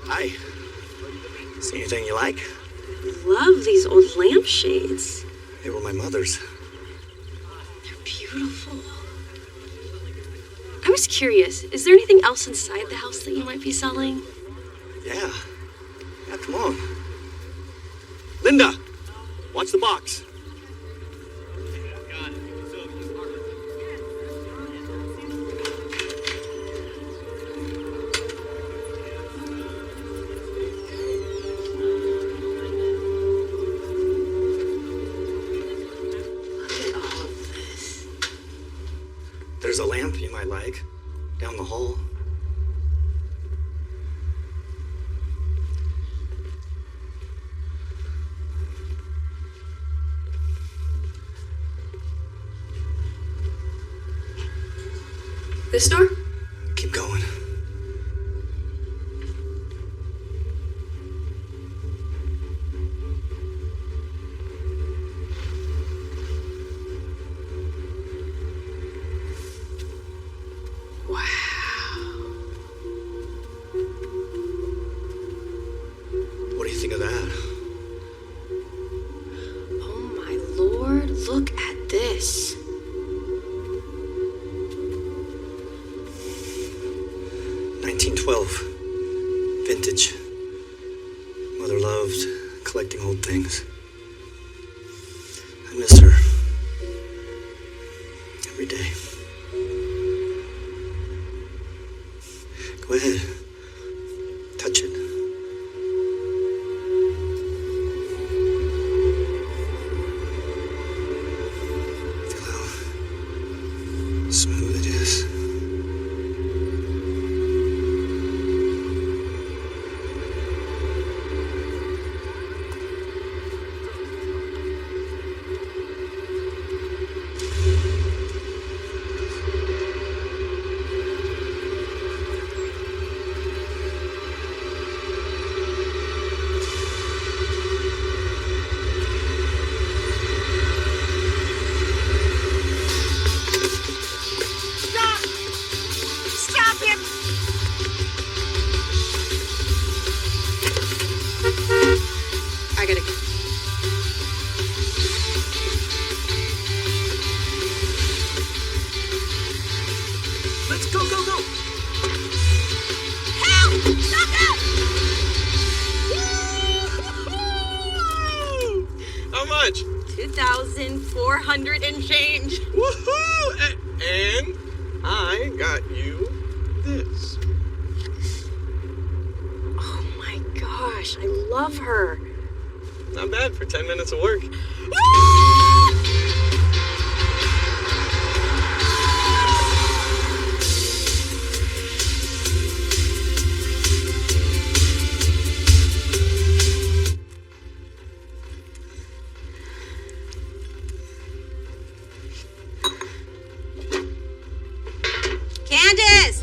Hi. See anything you like? Love these old lampshades. They were my mother's. They're beautiful. I was curious, is there anything else inside the house that you might be selling? Yeah. Yeah, come on. Linda, watch the box. There's a lamp you might like, down the hall. This door? Keep going. What do you think of that? Oh my lord, look at this. Vintage. Mother loved collecting old things. I miss her. Every day. Go ahead. Touch it. Feel how smooth it is. I gotta go. Let's go, go, go! Help! Stop that! How much? 2,400 and change. Woohoo! And I got you this. Oh my gosh, I love her. Not bad for 10 minutes of work. Candace!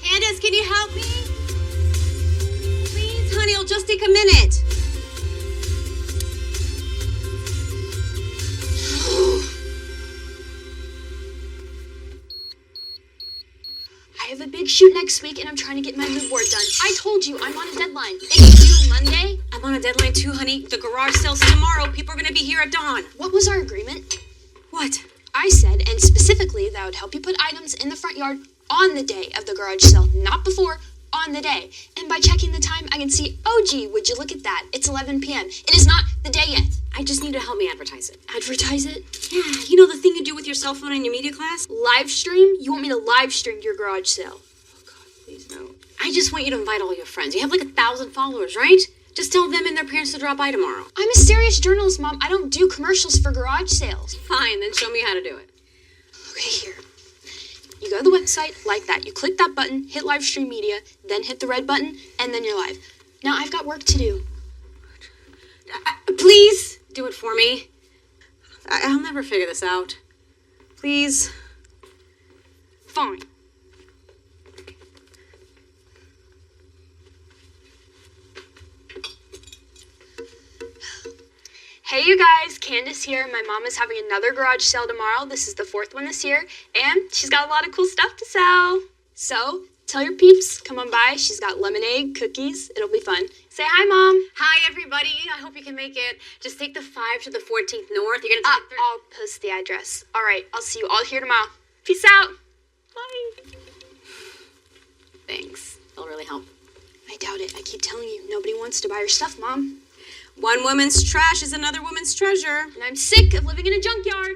Candace, can you help me? Please, honey, it'll just take a minute. I have a big shoot next week and I'm trying to get my mood board done. I told you, I'm on a deadline. It's due Monday. I'm on a deadline too, honey. The garage sale's tomorrow. People are gonna be here at dawn. What was our agreement? What? I said, and specifically, that I would help you put items in the front yard on the day of the garage sale, not before, on the day. And by checking the time, I can see, oh gee, would you look at that? It's 11 p.m. It is not the day yet. I just need to help me advertise it. Advertise it? Yeah, you know the thing you do with your cell phone in your media class? Live stream? You want me to live stream your garage sale? Oh God, please no. I just want you to invite all your friends. You have like 1,000 followers, right? Just tell them and their parents to drop by tomorrow. I'm a serious journalist, Mom. I don't do commercials for garage sales. Fine, then show me how to do it. Okay, here. You go to the website like that. You click that button, hit live stream media, then hit the red button, and then you're live. Now I've got work to do. Please do it for me. I'll never figure this out. Please. Fine. Hey you guys, Candace here. My mom is having another garage sale tomorrow. This is the 4th one this year, and she's got a lot of cool stuff to sell. So, Tell your peeps, come on by. She's got lemonade, cookies. It'll be fun. Say hi, Mom. Hi, everybody. I hope you can make it. Just take the 5 to the 14th North. You're gonna take I'll post the address. All right, I'll see you all here tomorrow. Peace out. Bye. Thanks. It'll really help. I doubt it. I keep telling you, nobody wants to buy your stuff, Mom. One woman's trash is another woman's treasure. And I'm sick of living in a junkyard.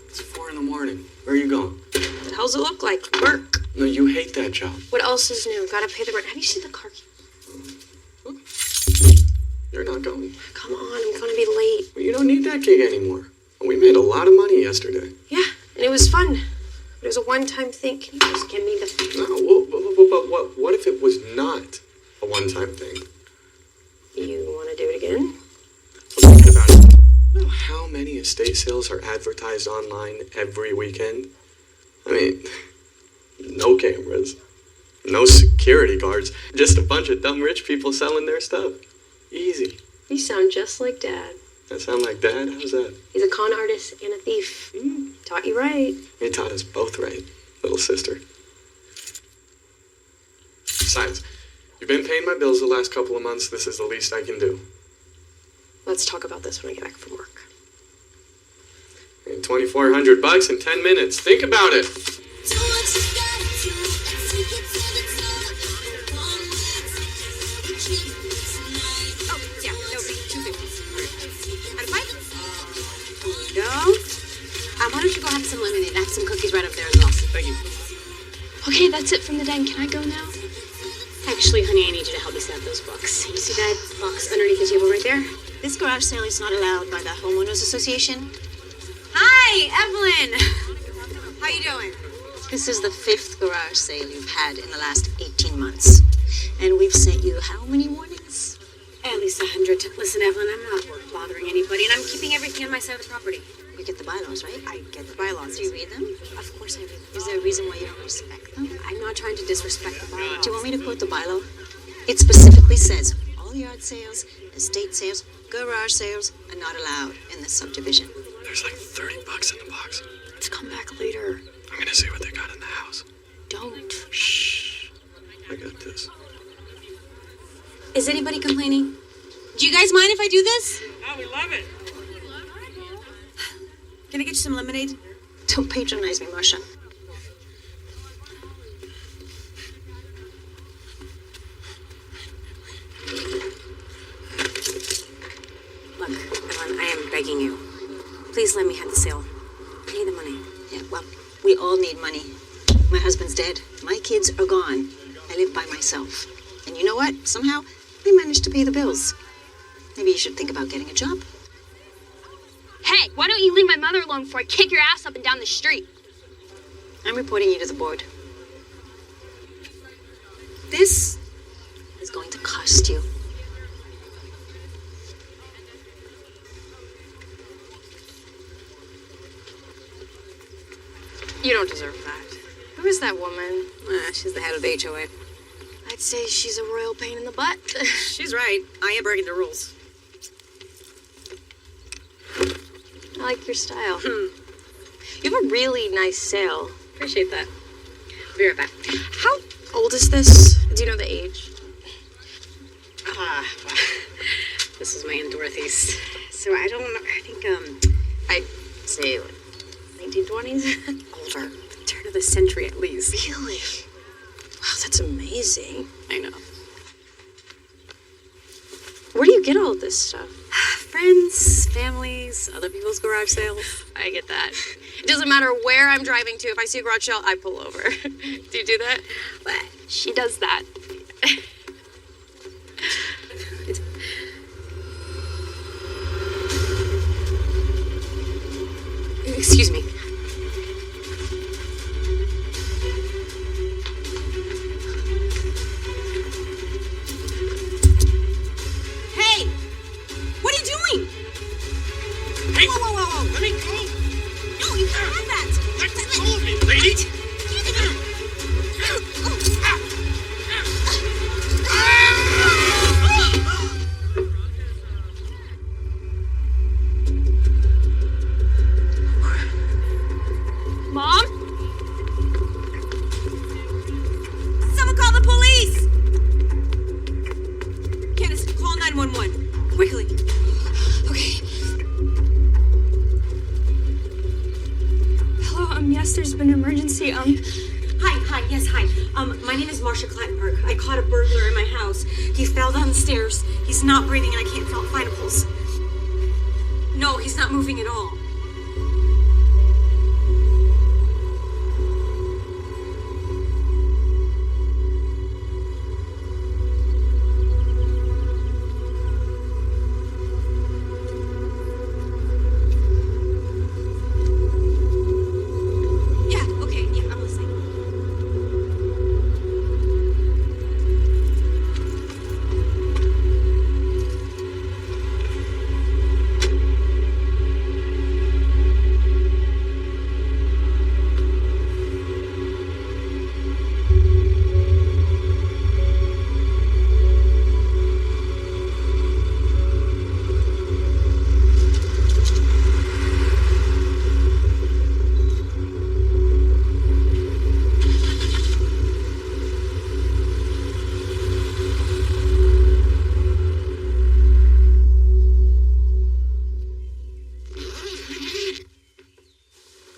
It's 4 in the morning. Where are you going? What the hell's it look like? Work. No, you hate that job. What else is new? Gotta pay the rent. Have you seen the car key? You're not going. Come on, I'm gonna be late. Well, you don't need that gig anymore. We made a lot of money yesterday. Yeah, and it was fun. But it was a one-time thing. Can you just give me the... No, what if it was not a one-time thing? You wanna do it again? I'm thinking about it. You know how many estate sales are advertised online every weekend? I mean, no cameras, no security guards, just a bunch of dumb rich people selling their stuff. Easy. You sound just like Dad. That sound like Dad? How's that? He's a con artist and a thief. Taught you right. He taught us both right, little sister. Besides, you've been paying my bills the last couple of months. This is the least I can do. Let's talk about this when I get back from work. I mean, $2,400 in 10 minutes. Think about it. Why don't you go have some lemonade? I have some cookies right up there as well. Thank you. Okay, that's it from the den. Can I go now? Actually, honey, I need you to help me set up those books. You see that box underneath the table right there? This garage sale is not allowed by the Homeowners Association. Hi, Evelyn. How you doing? This is the 5th garage sale you've had in the last 18 months. And we've sent you how many warnings? At least 100. Listen, Evelyn, I'm not bothering anybody, and I'm keeping everything on my side of the property. You get the bylaws, right? I get the bylaws. Do you read them? Of course I read them. Is there a reason why you don't respect them? I'm not trying to disrespect the bylaws. Do you want me to quote the bylaw? It specifically says all yard sales, estate sales, garage sales are not allowed in this subdivision. There's like $30 in the box. Let's come back later. I'm gonna see what they got in the house. Don't. Shh. I got this. Is anybody complaining? Do you guys mind if I do this? Oh, we love it. Can I get you some lemonade? Don't patronize me, Marcia. Look, Evelyn, I am begging you. Please let me have the sale. I need the money. Yeah, well, we all need money. My husband's dead. My kids are gone. I live by myself. And you know what? Somehow, I managed to pay the bills. Maybe you should think about getting a job. Hey, why don't you leave my mother alone before I kick your ass up and down the street? I'm reporting you to the board. This It's going to cost you. You don't deserve that. Who is that woman? She's the head of the HOA. I'd say she's a royal pain in the butt. She's right. I am breaking the rules. I like your style. You have a really nice sale. Appreciate that. Be right back. How old is this? Do you know the age? This is my Aunt Dorothy's. So I don't know. I think, I'd say like 1920s? Older. Turn of the century at least. Really? Wow, that's amazing. I know. Where do you get all this stuff? Friends, families, other people's garage sales. I get that. It doesn't matter where I'm driving to. If I see a garage sale, I pull over. Do you do that? Well, she does that. Excuse me. Hey! What are you doing? Hey! Whoa, whoa, whoa, whoa. Let me go! No, you can't have that. Let go of me, lady! there's been an emergency. Hi. My name is Marcia Clattenburg. I caught a burglar in my house. He fell down the stairs. He's not breathing and I can't find a pulse. No, he's not moving at all. I'm listening.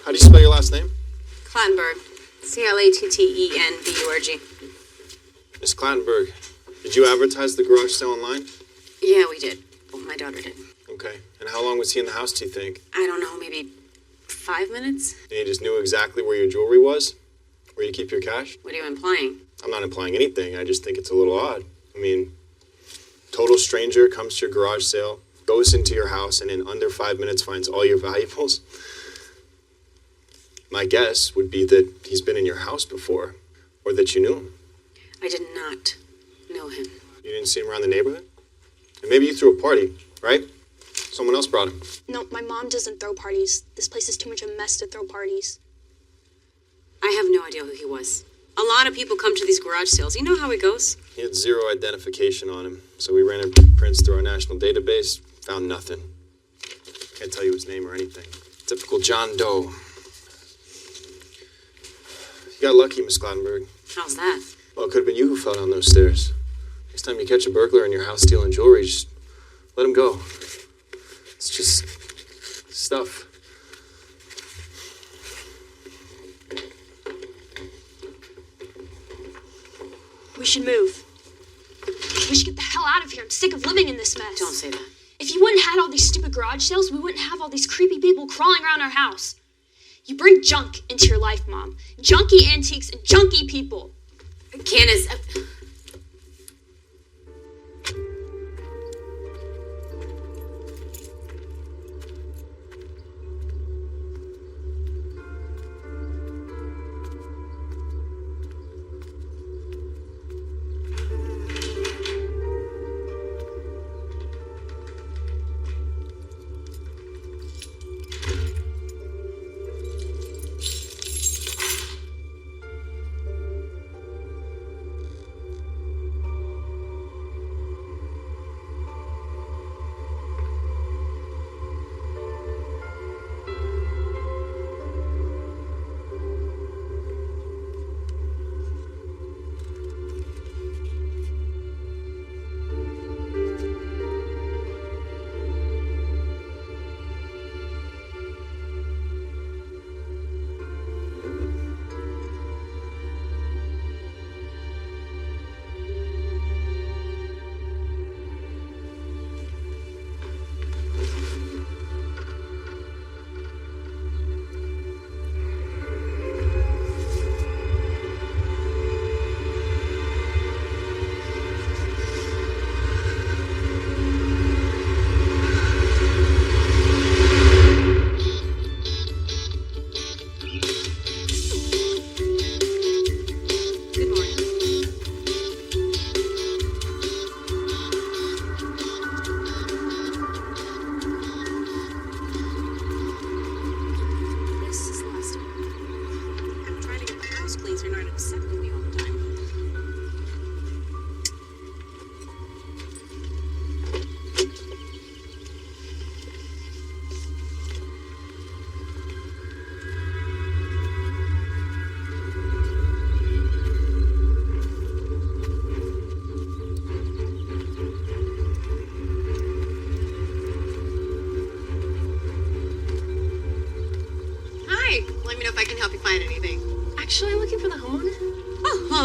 How do you spell your last name? Clattenburg. Clattenburg. Miss Clattenburg, did you advertise the garage sale online? Yeah, we did. Well, my daughter did. Okay. And how long was he in the house, do you think? I don't know, maybe 5 minutes? And he just knew exactly where your jewelry was? Where you keep your cash? What are you implying? I'm not implying anything. I just think it's a little odd. I mean, total stranger comes to your garage sale, goes into your house, and in under 5 minutes finds all your valuables. My guess would be that he's been in your house before, or that you knew him. I did not know him. You didn't see him around the neighborhood? And maybe you threw a party, right? Someone else brought him. No, my mom doesn't throw parties. This place is too much a mess to throw parties. I have no idea who he was. A lot of people come to these garage sales. You know how it goes. He had zero identification on him, so we ran prints through our national database, found nothing. Can't tell you his name or anything. Typical John Doe. You got lucky, Miss Clattenburg. How's that? Well, it could have been you who fell down those stairs. Next time you catch a burglar in your house stealing jewelry, just let him go. It's just stuff. We should move. We should get the hell out of here. I'm sick of living in this mess. Don't say that. If you wouldn't had all these stupid garage sales, we wouldn't have all these creepy people crawling around our house. You bring junk into your life, Mom. Junky antiques and junky people. Candace...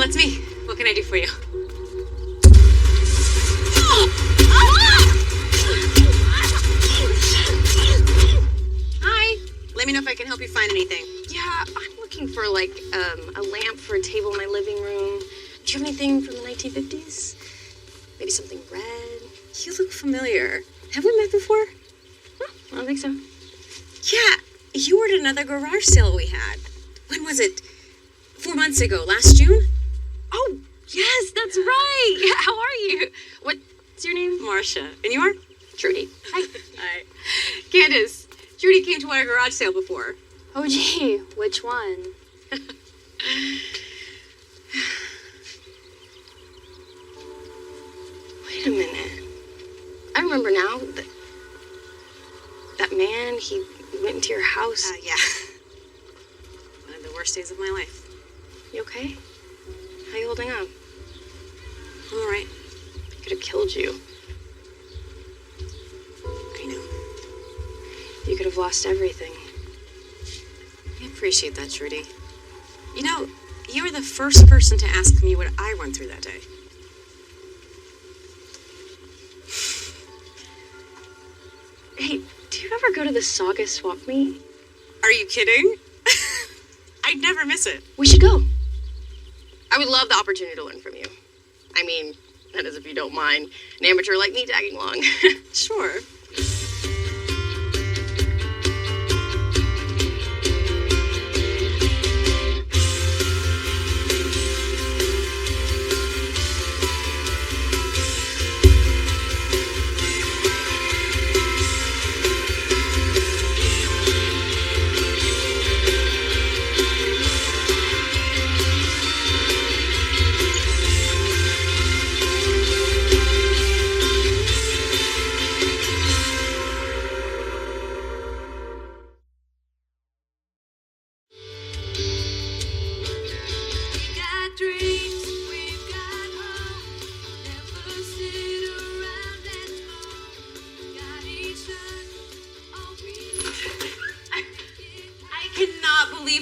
that's me. What can I do for you? Hi. Let me know if I can help you find anything. Yeah, I'm looking for like a lamp for a table in my living room. Do you have anything from the 1950s? Maybe something red? You look familiar. Have we met before? I don't think so. Yeah, you were at another garage sale we had. When was it? 4 months ago, last June? Oh, yes, that's right. How are you? What's your name? Marcia. And you are? Trudy. Hi. Hi. Candace, Judy came to our garage sale before. Oh, gee, which one? Wait a minute. I remember now. That man, he went into your house. Yeah. One of the worst days of my life. You okay? How you holding up? I'm all right. He could have killed you. I know. You could have lost everything. I appreciate that, Trudy. You know, you were the first person to ask me what I went through that day. Hey, do you ever go to the Saga swap meet? Are you kidding? I'd never miss it. We should go. I would love the opportunity to learn from you. I mean, that is if you don't mind an amateur like me tagging along. Sure.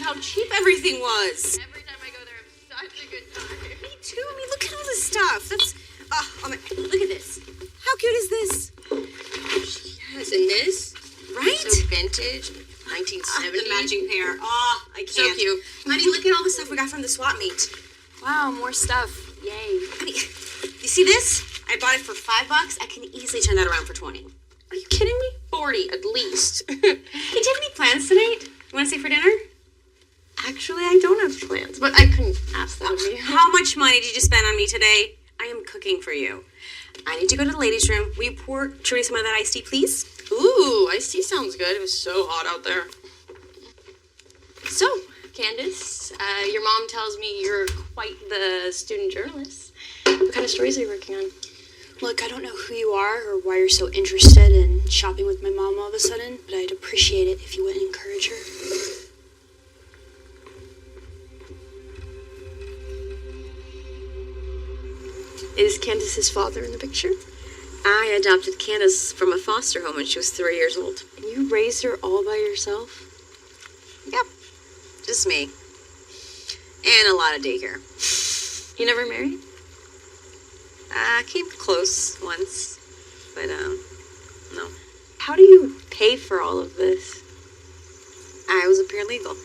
How cheap everything was. Every time I go there, I'm such a good time. Me too. I mean, look at all this stuff. That's, look at this. How cute is this? Yes, and this? Right? So vintage, 1970. The matching pair. Oh, I can't. So cute. Honey, look at all the stuff we got from the swap meet. Wow, more stuff. Yay. Honey, you see this? I bought it for $5. I can easily turn that around for 20. Are you kidding me? 40 at least. Hey, do you have any plans tonight? You want to stay for dinner? Actually, I don't have plans, but I couldn't ask that of you. How much money did you spend on me today? I am cooking for you. I need to go to the ladies' room. Will you pour Trudy some of that iced tea, please? Ooh, iced tea sounds good. It was so hot out there. So, Candace, your mom tells me you're quite the student journalist. What kind of stories are you working on? Look, I don't know who you are or why you're so interested in shopping with my mom all of a sudden, but I'd appreciate it if you wouldn't encourage her. Is Candace's father in the picture? I adopted Candace from a foster home when she was 3 years old. And you raised her all by yourself? Yep. Just me. And a lot of daycare. You never married? I came close once, but, no. How do you pay for all of this? I was a paralegal.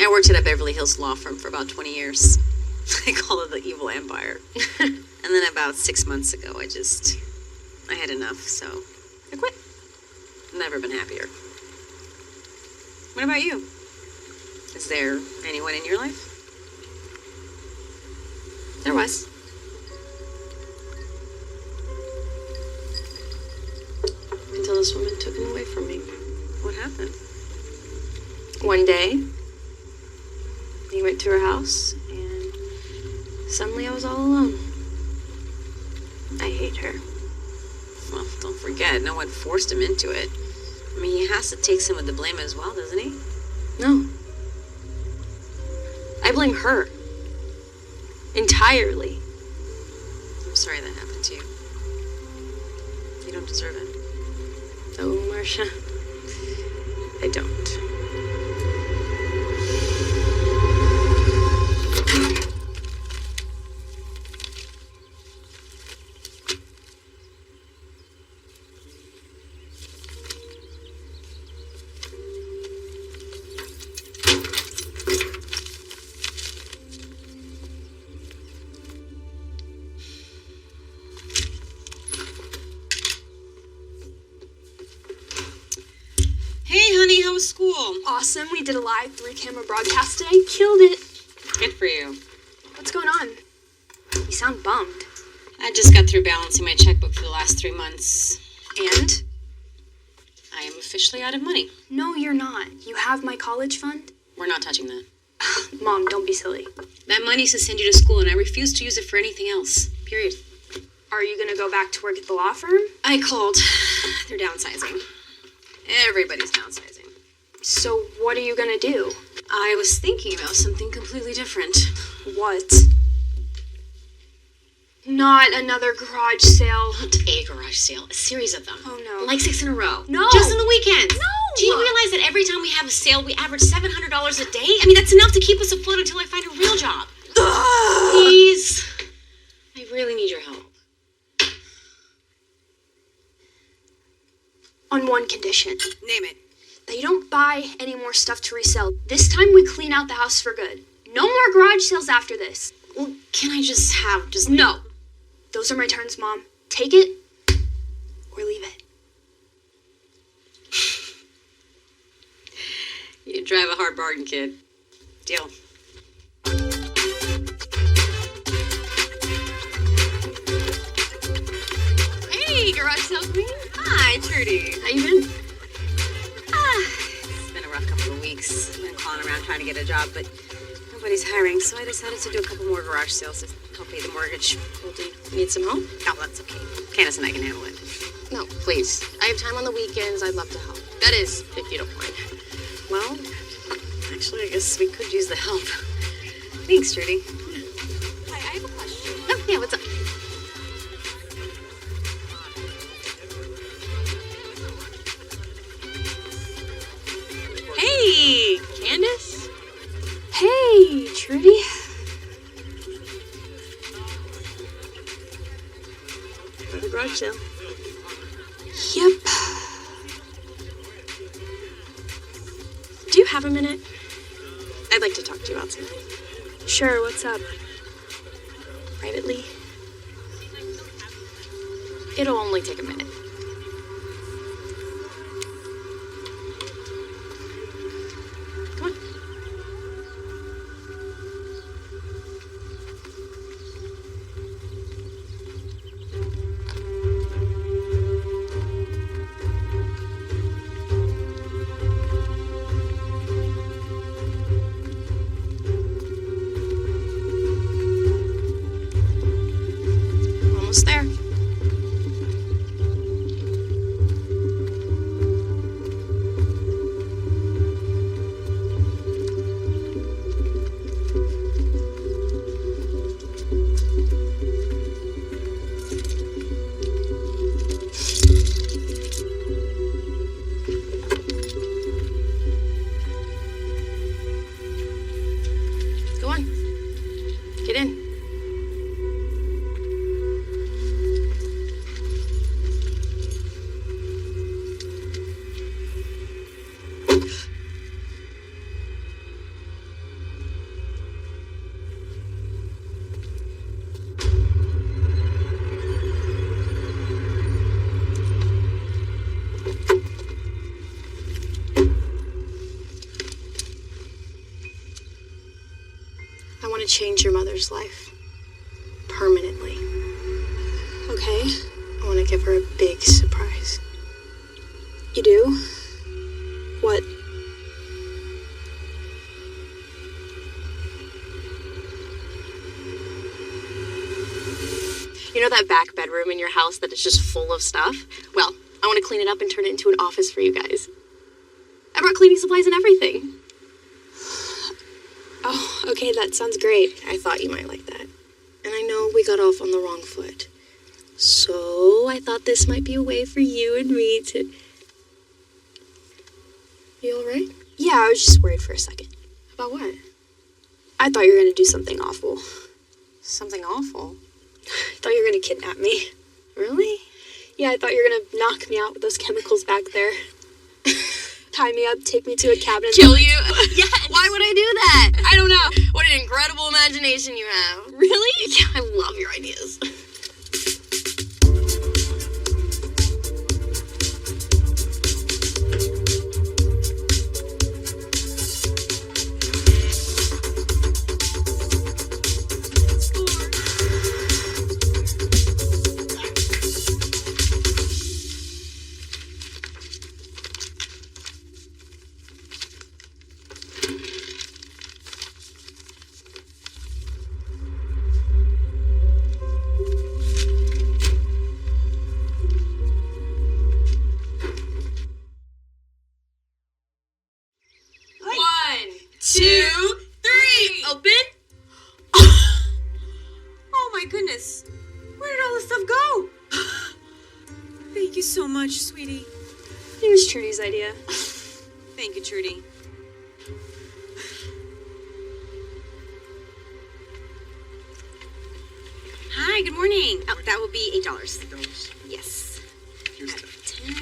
I worked at a Beverly Hills law firm for about 20 years. I call it the evil empire. And then about 6 months ago, I had enough, so I quit. Never been happier. What about you? Is there anyone in your life? There was. Until this woman took him away from me. What happened? One day, he went to her house, and suddenly I was all alone. I hate her. Well, don't forget, no one forced him into it. I mean, he has to take some of the blame as well, doesn't he? No. I blame her. Entirely. I'm sorry that happened to you. You don't deserve it. Oh, Marcia, I don't. Awesome. We did a live 3-camera broadcast today. Killed it. Good for you. What's going on? You sound bummed. I just got through balancing my checkbook for the last 3 months. And? I am officially out of money. No, you're not. You have my college fund? We're not touching that. Mom, don't be silly. That money's to send you to school, and I refuse to use it for anything else. Period. Are you gonna go back to work at the law firm? I called. They're downsizing. Everybody's downsizing. So what are you gonna do? I was thinking about something completely different. What? Not another garage sale. Not a garage sale, a series of them. Oh, no. Like 6 in a row. No. Just on the weekends. No. Do you realize that every time we have a sale, we average $700 a day? I mean, that's enough to keep us afloat until I find a real job. Please. I really need your help. On one condition. Name it. That you don't buy any more stuff to resell. This time we clean out the house for good. No more garage sales after this. Well, can I just have No. Those are my turns, Mom. Take it or leave it. You drive a hard bargain, kid. Deal. Hey, garage sale queen. Hi, Trudy. How you been? It's been a rough couple of weeks. I've been calling around trying to get a job, but nobody's hiring, so I decided to do a couple more garage sales to help pay the mortgage. Well, do you need some help? Oh, that's okay. Candace and I can handle it. No, please. I have time on the weekends. I'd love to help. That is, if you don't mind. Well, actually, I guess we could use the help. Thanks, Trudy. Hi, I have a question. Oh, yeah, what's up? Hey, Candace? Hey, Trudy. For the garage sale. Yep. Do you have a minute? I'd like to talk to you about something. Sure, what's up? Privately? It'll only take a minute. Come on. Almost there. Go on. Get in. I want to change your mother's life. Permanently. Okay. I want to give her a big surprise. You do? What? You know that back bedroom in your house that is just full of stuff? Well, I want to clean it up and turn it into an office for you guys. I brought cleaning supplies and everything. Oh, okay, that sounds great. I thought you might like that. And I know we got off on the wrong foot. So I thought this might be a way for you and me to... You alright? Yeah, I was just worried for a second. About what? I thought you were gonna do something awful. Something awful. I thought you were gonna kidnap me. Really? Yeah, I thought you were gonna knock me out with those chemicals back there. Tie me up, take me to a cabin. Kill you? Yes. Why would I do that? I don't know. What an incredible imagination you have. Really? Yeah, I love your ideas. so much, sweetie. It was Trudy's idea. Thank you, Trudy. Hi, good morning. Oh, that will be $8. Yes. Here's 10.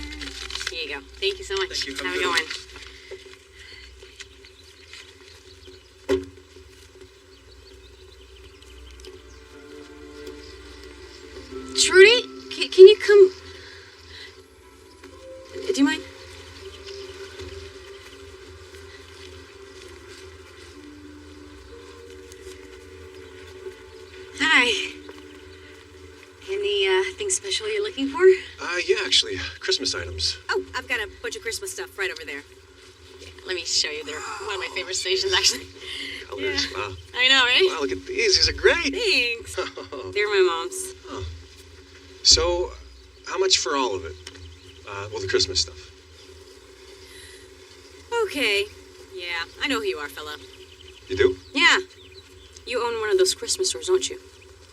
Here you go. Thank you so much. Thank you. Have a good one. Trudy, can you come? Do you mind? Hi. Anything special you're looking for? Yeah, actually, Christmas items. Oh, I've got a bunch of Christmas stuff right over there. Yeah, let me show you. They're one of my favorite stations, actually. Colors. Yeah. Wow. I know, right? Wow, look at these. These are great. Thanks. They're my mom's. So, how much for all of it? Well, the Christmas stuff. Okay. Yeah, I know who you are, fella. You do? Yeah. You own one of those Christmas stores, don't you?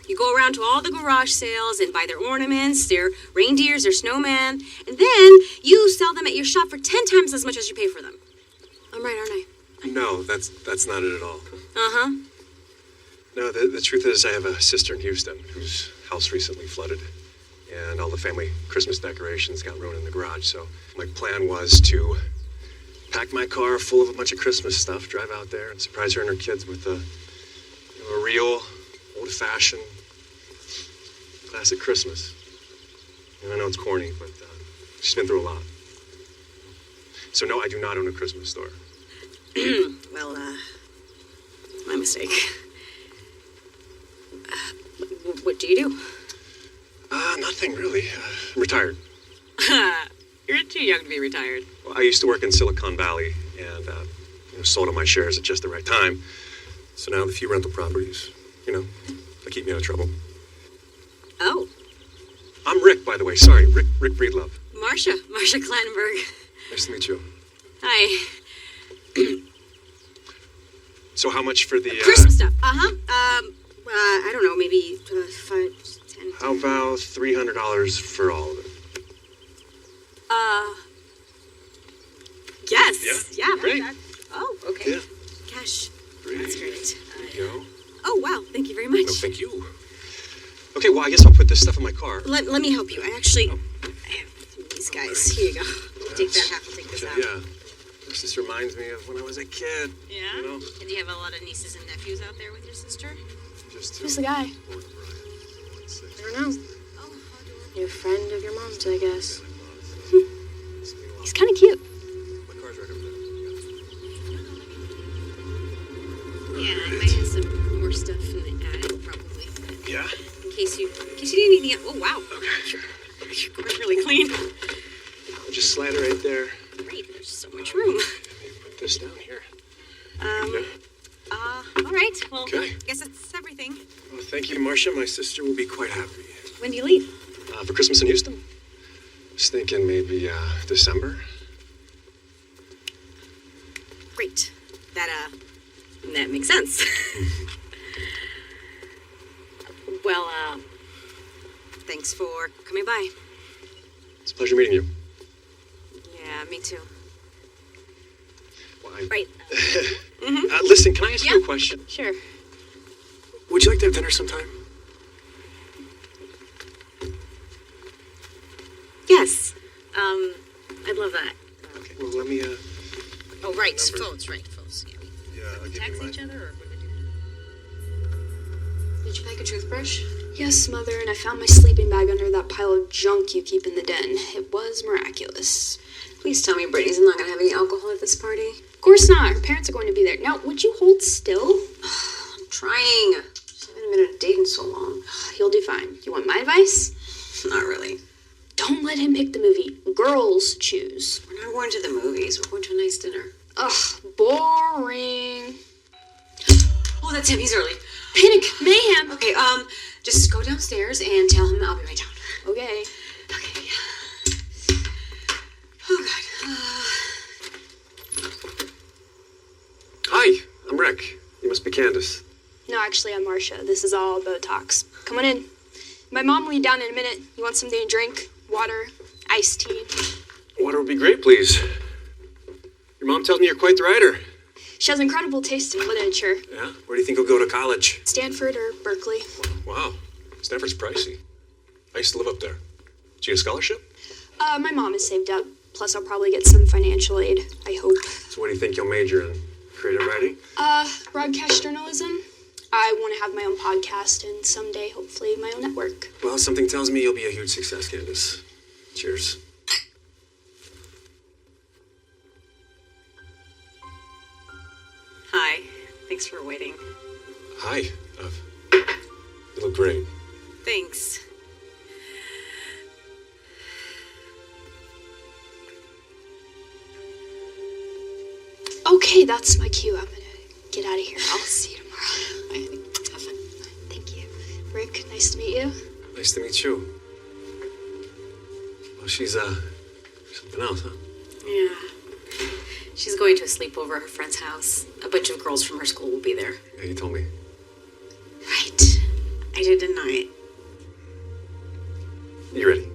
You go around to all the garage sales and buy their ornaments, their reindeers, their snowman, and then you sell them at your shop for 10 times as much as you pay for them. I'm right, aren't I? No, that's not it at all. Uh-huh. No, the truth is I have a sister in Houston whose house recently flooded, and all the family Christmas decorations got ruined in the garage. So my plan was to pack my car full of a bunch of Christmas stuff, drive out there, and surprise her and her kids with a real, old-fashioned, classic Christmas. And I know it's corny, but she's been through a lot. So no, I do not own a Christmas store. Well, my mistake. What do you do? Nothing really. I'm retired. You're too young to be retired. Well, I used to work in Silicon Valley and sold all my shares at just the right time. So now the few rental properties, they keep me out of trouble. Oh. I'm Rick, by the way. Sorry, Rick Breedlove. Marsha Clattenburg. Nice to meet you. Hi. So how much for the... Christmas stuff. Uh-huh. I don't know, maybe 5, 10... How about $300 for all of it? Yes. Yeah. Great. Oh, okay. Yeah. Gosh, Great. that's great. There you go. Oh, wow. Thank you very much. No, thank you. Okay, well, I guess I'll put this stuff in my car. Let me help you. I have these guys. Here you go. Take that half. I'll take this out. Yeah. This just reminds me of when I was a kid. Yeah? And do you have a lot of nieces and nephews out there with your sister? Just Who's the guy? I I don't know. Oh, New friend of your mom's, I guess. He's He's kind of cute. My car's right over there. yeah, I might have some more stuff in the attic, probably. Yeah? In case you need anything. Oh, wow. Okay. Your car's really clean. I'll just slide it right there. Great. There's so much room. Put this down here. All right. Well, Okay. I guess that's everything. Well, thank you, Marcia. My sister will be quite happy. When do you leave? For Christmas in Houston? I was thinking maybe December. Great. That makes sense. Well, thanks for coming by. It's a pleasure meeting you. Yeah, me too. Well, Right. listen, can I ask you a question? Sure. Would you like to have dinner sometime? Yes. I'd love that. Okay, well, let me, Oh, right. Number. Phones, right. Phones. Yeah. yeah, I'll give Text you each mine. other, or what did you do? Did you pack a toothbrush? Yes, Mother, and I found my sleeping bag under that pile of junk you keep in the den. It was miraculous. Please tell me Brittany's not going to have any alcohol at this party. Of course not. Her parents are going to be there. Now, would you hold still? I'm trying. Just haven't been on a date in so long. You'll do fine. You want my advice? Not really. Don't let him pick the movie. Girls choose. We're not going to the movies. We're going to a nice dinner. Ugh, boring. Oh, that's him. He's early. Panic, mayhem. Okay, just go downstairs and tell him I'll be right down. Okay. Okay. Oh, God. Hi, I'm Rick. You must be Candace. No, actually, I'm Marcia. This is all Botox. Come on in. My mom will be down in a minute. You want something to drink? Water? iced tea. Water would be great, please. Your mom tells me you're quite the writer. She has incredible taste in literature. Yeah? Where do you think you'll go to college? Stanford or Berkeley. Wow. Stanford's pricey. I used to live up there. Did you get a scholarship? My mom is saved up. Plus, I'll probably get some financial aid, I hope. So what do you think you'll major in? Creative writing? Broadcast journalism. I want to have my own podcast and someday, hopefully, my own network. Well, something tells me you'll be a huge success, Candace. Cheers. Hi. Thanks for waiting. Hi. You look great. Thanks. Okay, that's my cue. I'm gonna get out of here. I'll see you tomorrow. Bye. Have fun. Thank you. Rick, nice to meet you. Nice to meet you. Well, she's something else, huh? Yeah. She's going to a sleepover at her friend's house. A bunch of girls from her school will be there. Yeah, you told me. Right. I did deny it. You ready?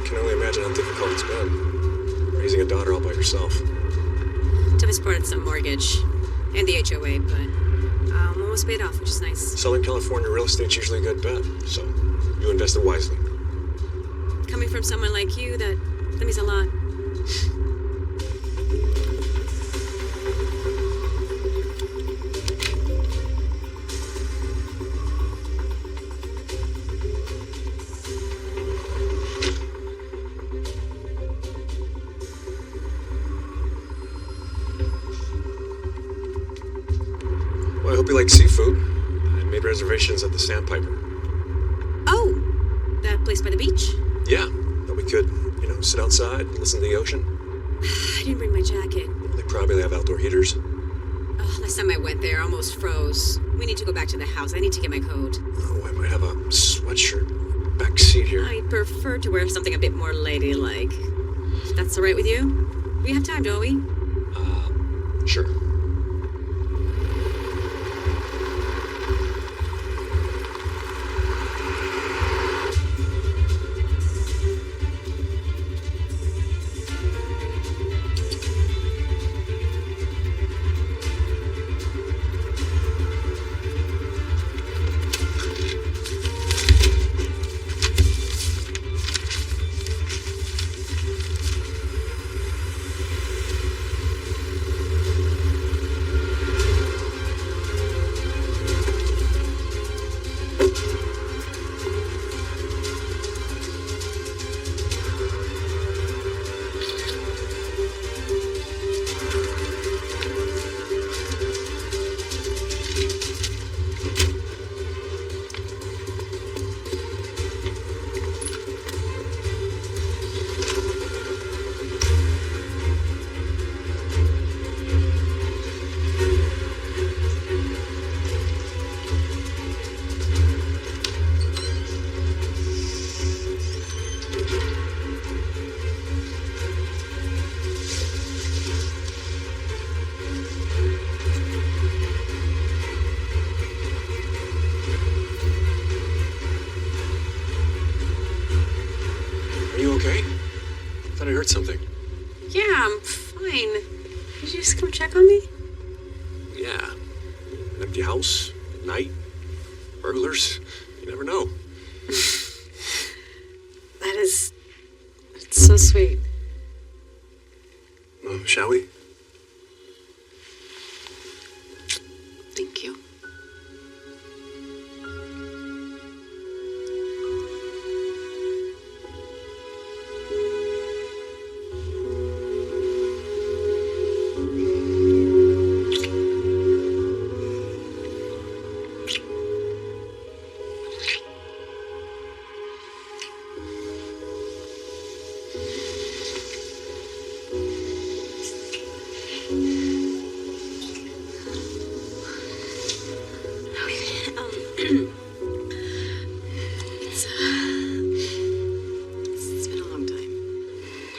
I can only imagine how difficult it's been. Raising a daughter all by yourself. Toughest part is the mortgage and the HOA, but almost paid off, which is nice. Southern California real estate's usually a good bet, so you invested wisely. Coming from someone like you, that means a lot. Well, I hope you like seafood. I made reservations at the Sandpiper. Oh, that place by the beach? Yeah, that we could, sit outside and listen to the ocean. I didn't bring my jacket. They probably have outdoor heaters. Oh, last time I went there, I almost froze. We need to go back to the house. I need to get my coat. Oh, I might have a sweatshirt back seat here. I'd prefer to wear something a bit more ladylike. If that's all right with you? We have time, don't we? Sure. Are you okay? I thought I heard something. Yeah, I'm fine. Did you just come check on me? Yeah. An empty house, at night, burglars. You never know. It's so sweet. Shall we? Thank you.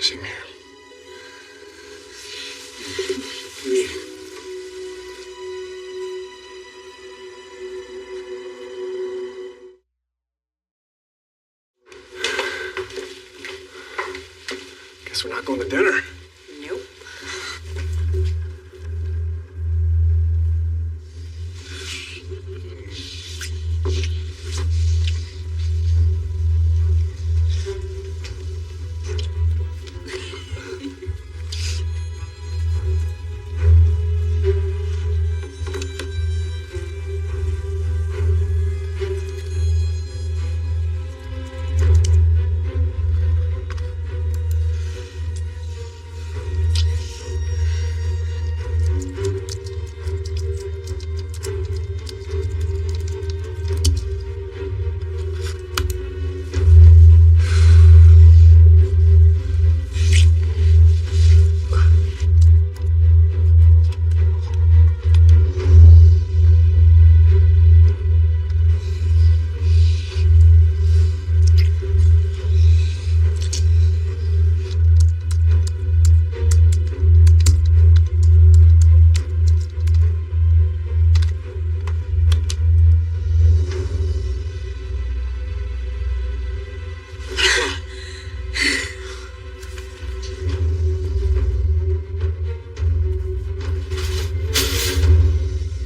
Same here. Guess we're not going to dinner. Nope.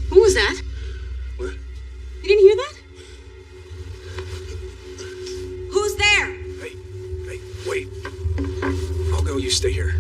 Who was that? What? You didn't hear that? Who's there? Hey, wait. I'll go, you stay here.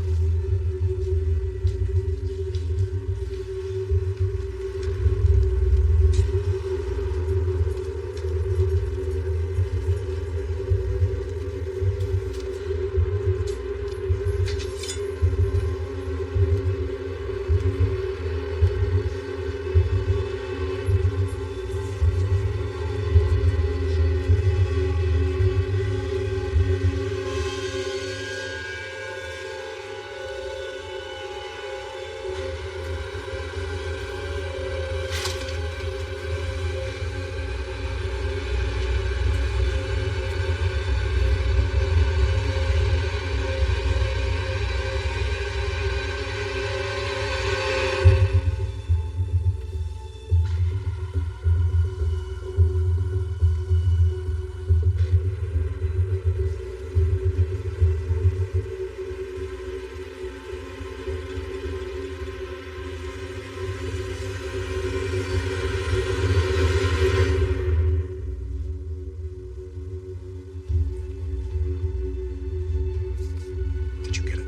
Did you get it?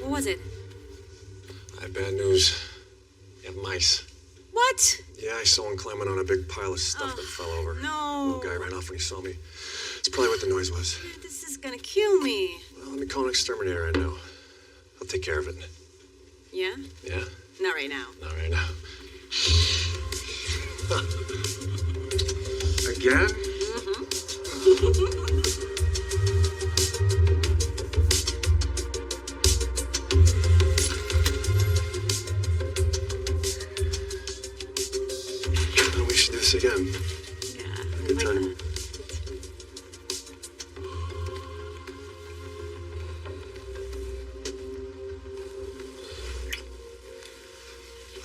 What was it? I have bad news. You have mice. What? Yeah, I saw one climbing on a big pile of stuff that fell over. No. Little guy ran off when he saw me. It's probably what the noise was. This is gonna kill me. Well, let me call an exterminator I know. I'll take care of it. Yeah? Yeah? Not right now. Not right now. Again? Well, we should do this again. Yeah. Good time.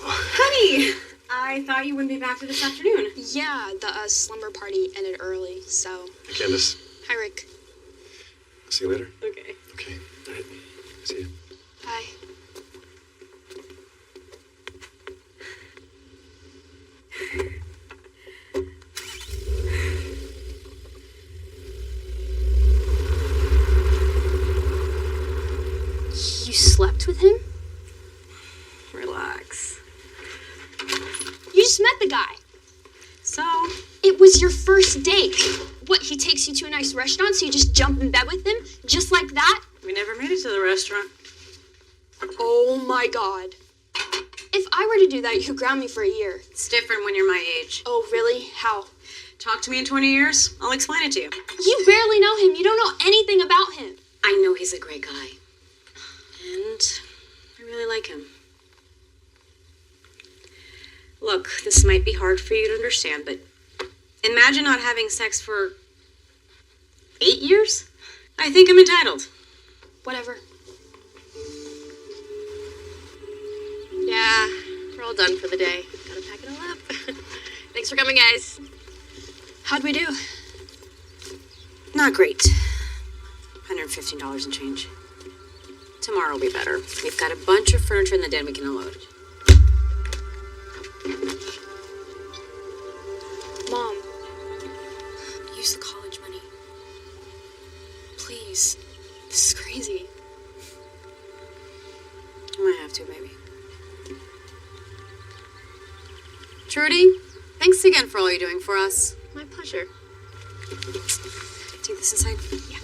Honey! I thought you wouldn't be back to this afternoon. Yeah, the slumber party ended early, so. Hey, Candace. Hi, Rick. I'll see you later. Okay. Okay. All right. See you. Bye. You slept with him? Relax. You just met the guy. So, It was your first date. What, he takes you to a nice restaurant, so you just jump in bed with him? Just like that? we never made it to the restaurant. Oh my god. If I were to do that, you could ground me for a year. It's different when you're my age. Oh, really? How? Talk to me in 20 years, I'll explain it to you. You barely know him. You don't know anything about him. I know he's a great guy. And I really like like him. Look, this might be hard for you to understand, but imagine not having sex for 8 years? I think I'm entitled. Whatever. Yeah, we're all done for the day. Gotta pack it all up. Thanks for coming, guys. How'd we do? Not great. $115 and change. Tomorrow will be better. We've got a bunch of furniture in the den we can unload. Mom, use the college money. Please. This is crazy. I might have to, baby. Trudy, thanks again for all you're doing for us. My pleasure. Take this inside. Yeah.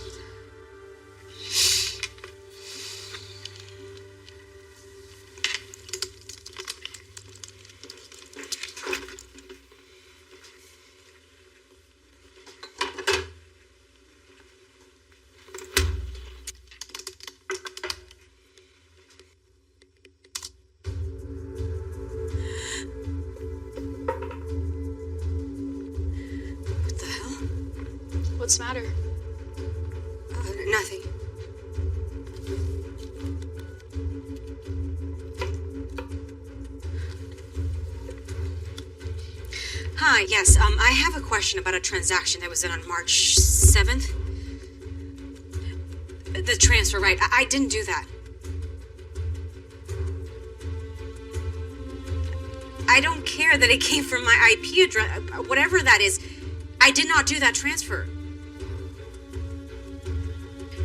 What the hell? What's the matter? Nothing. Hi, yes, I have a question about a transaction that was done on March 7th. The transfer, right? I didn't do that. I don't care that it came from my IP address, whatever that is. I did not do that transfer.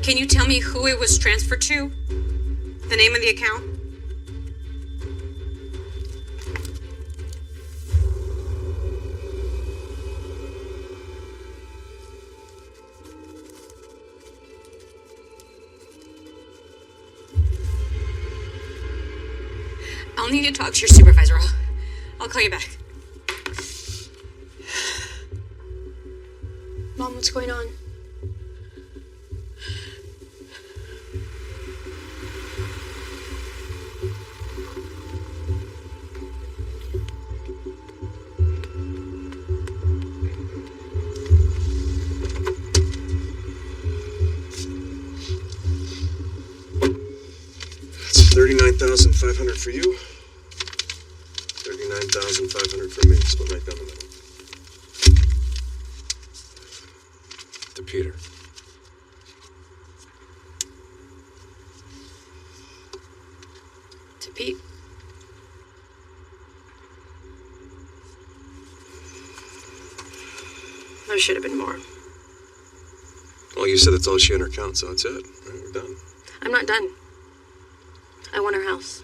Can you tell me who it was transferred to? The name of the account? I'll need to talk to your supervisor. I'll call you back. Mom, what's going on? It's 39,500 for you. 39,500 for me. Split right down the middle. To Peter. To Pete. There should have been more. Well, you said that's all she in her account, so that's it. All right, we're done. I'm not done. I want her house.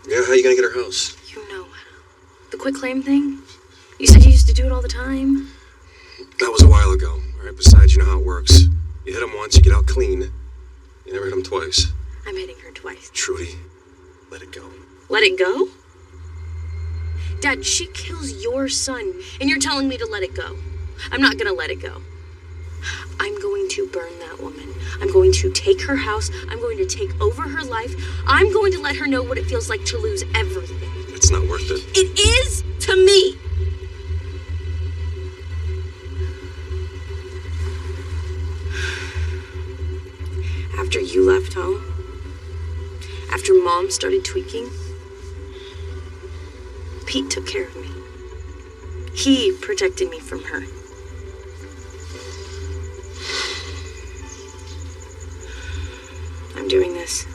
Yeah, how you gonna get her house? You know how. The quitclaim thing? You said you used to do it all the time. That was a while ago. All right, besides, you know how it works. You hit him once, you get out clean. You never hit him twice. I'm hitting her twice. Trudy, let it go. Let it go? Dad, she kills your son, and you're telling me to let it go. I'm not gonna let it go. I'm going to burn that woman. I'm going to take her house. I'm going to take over her life. I'm going to let her know what it feels like to lose everything. It's not worth it. It is to me. After you left home, after Mom started tweaking, Pete took care of me. He protected me from her. I'm doing this.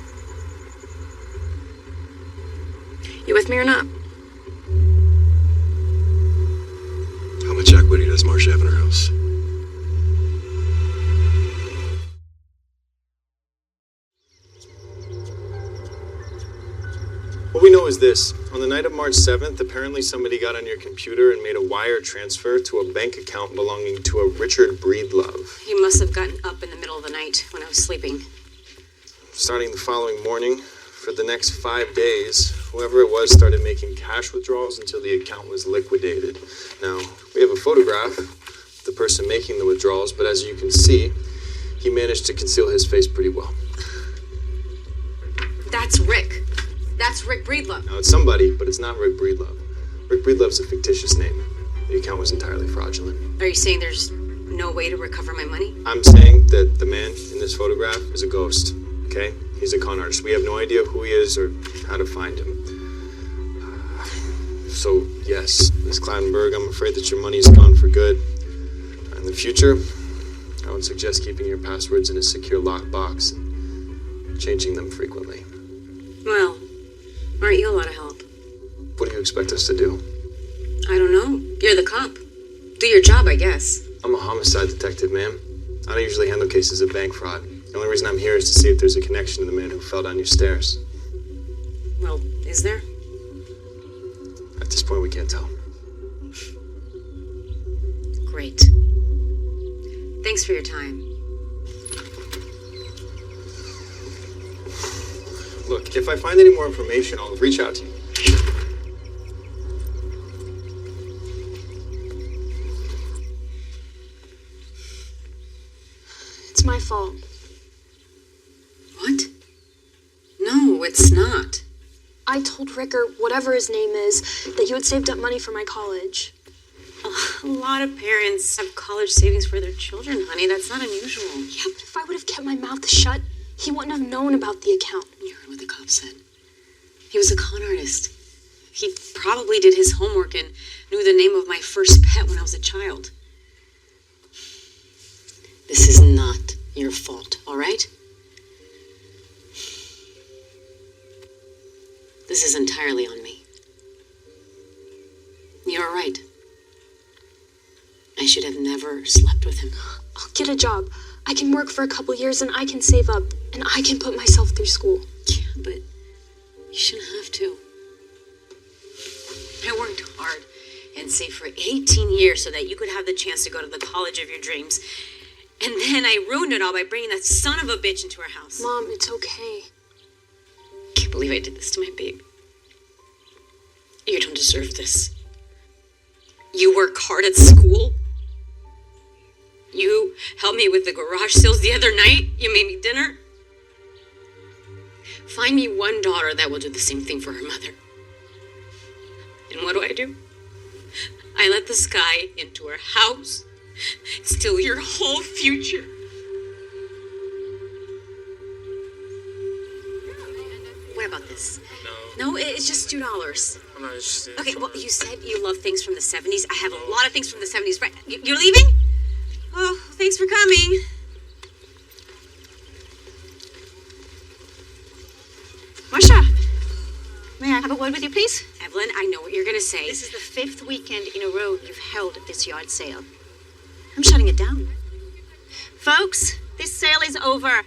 You with me or not? How much equity does Marcia have in her house? What we know is this. On the night of March 7th, apparently somebody got on your computer and made a wire transfer to a bank account belonging to a Richard Breedlove. He must have gotten up in the middle of the night when I was sleeping. Starting the following morning, for the next 5 days, whoever it was started making cash withdrawals until the account was liquidated. Now, we have a photograph of the person making the withdrawals, but as you can see, he managed to conceal his face pretty well. That's Rick. That's Rick Breedlove. Now, it's somebody, but it's not Rick Breedlove. Rick Breedlove's a fictitious name. The account was entirely fraudulent. Are you saying there's no way to recover my money? I'm saying that the man in this photograph is a ghost, okay? He's a con artist. We have no idea who he is or how to find him. So, yes, Ms. Clattenburg, I'm afraid that your money is gone for good. In the future, I would suggest keeping your passwords in a secure lockbox and changing them frequently. Well, aren't you a lot of help? What do you expect us to do? I don't know. You're the cop. Do your job, I guess. I'm a homicide detective, ma'am. I don't usually handle cases of bank fraud. The only reason I'm here is to see if there's a connection to the man who fell down your stairs. Well, is there? At this point, we can't tell. Great. Thanks for your time. Look, if I find any more information, I'll reach out to you. It's my fault. What? No, it's not. I told Rick, or whatever his name is, that you had saved up money for my college. A lot of parents have college savings for their children, honey. That's not unusual. Yeah, but if I would have kept my mouth shut, he wouldn't have known about the account. You heard what the cop said. He was a con artist. He probably did his homework and knew the name of my first pet when I was a child. This is not your fault, all right? This is entirely on me. You're right. I should have never slept with him. I'll get a job. I can work for a couple years and I can save up and I can put myself through school. Yeah, but you shouldn't have to. I worked hard and saved for 18 years so that you could have the chance to go to the college of your dreams. And then I ruined it all by bringing that son of a bitch into our house. Mom, it's okay. I can't believe I did this to my babe. You don't deserve this. You work hard at school. You helped me with the garage sales the other night. You made me dinner. Find me one daughter that will do the same thing for her mother. And what do? I let this guy into our house, steal your whole future. What about this? No, it's just $2. Okay, well, you said you love things from the 70s. I have a lot of things from the 70s. Right? You're leaving? Oh, thanks for coming. Marsha, may I have a word with you, please? Evelyn, I know what you're going to say. This is the 5th weekend in a row you've held this yard sale. I'm shutting it down. Folks, this sale is over.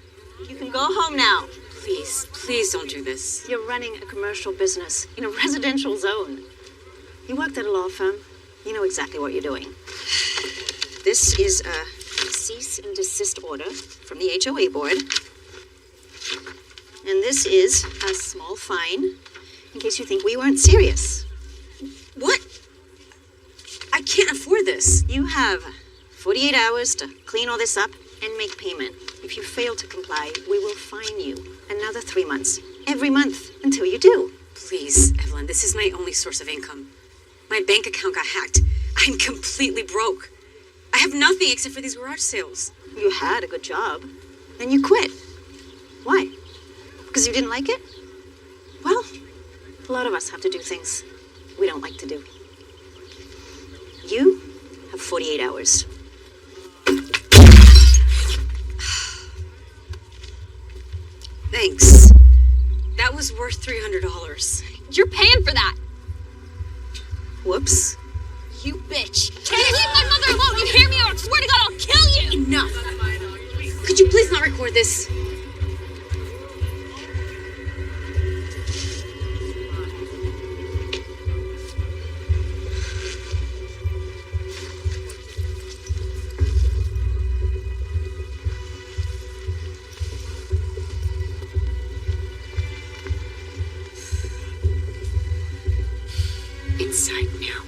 You can go home now. Please, please don't do this. You're running a commercial business in a residential zone. You worked at a law firm. You know exactly what you're doing. This is a cease and desist order from the HOA board. And this is a small fine in case you think we weren't serious. What? I can't afford this. You have 48 hours to clean all this up and make payment. If you fail to comply, we will fine you another 3 months, every month, until you do. Please, Evelyn, this is my only source of income. My bank account got hacked. I'm completely broke. I have nothing except for these garage sales. You had a good job, and you quit. Why? Because you didn't like it? Well, a lot of us have to do things we don't like to do. You have 48 hours. Thanks. That was worth $300. You're paying for that. Whoops. You bitch. Can you leave my mother alone? You hear me or I swear to God I'll kill you. Enough. Could you please not record this? Inside now.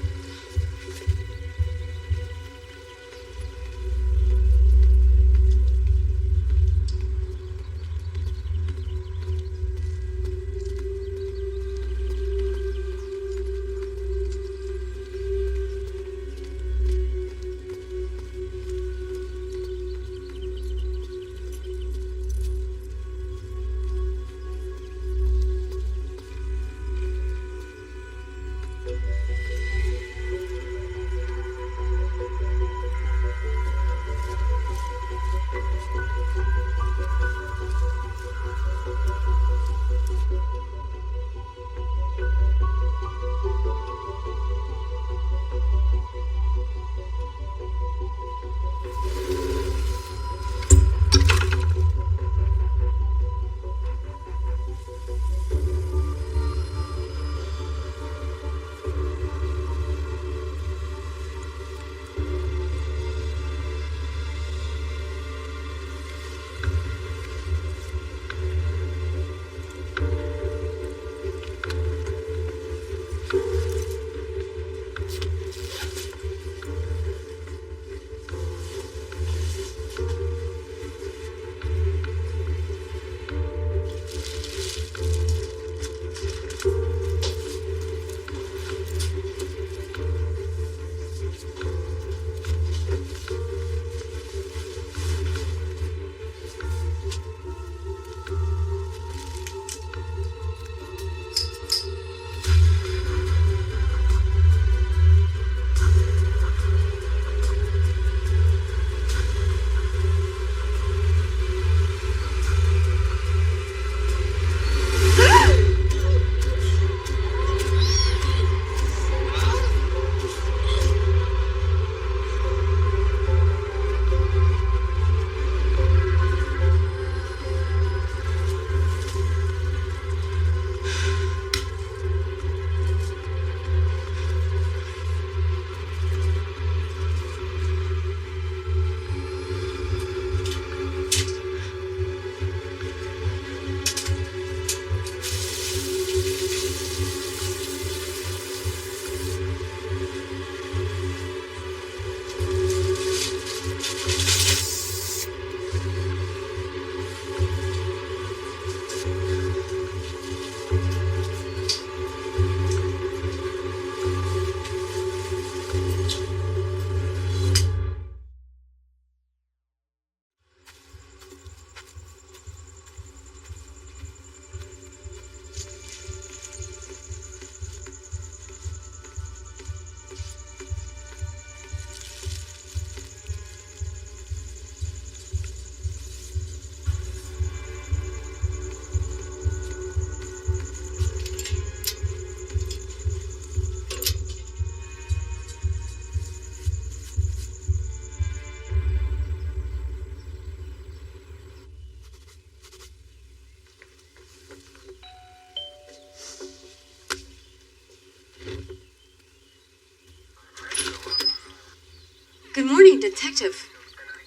Good morning, Detective.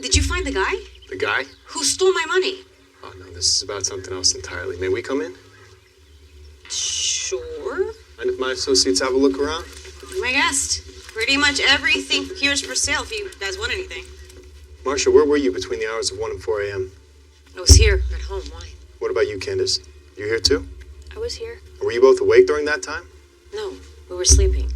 Did you find the guy? The guy? Who stole my money? Oh, no, this is about something else entirely. May we come in? Sure. Mind if my associates have a look around? Be my guest. Pretty much everything here's for sale if you guys want anything. Marcia, where were you between the hours of 1 and 4 a.m.? I was here at home. Why? What about you, Candace? You here too? I was here. Were you both awake during that time? No, we were sleeping.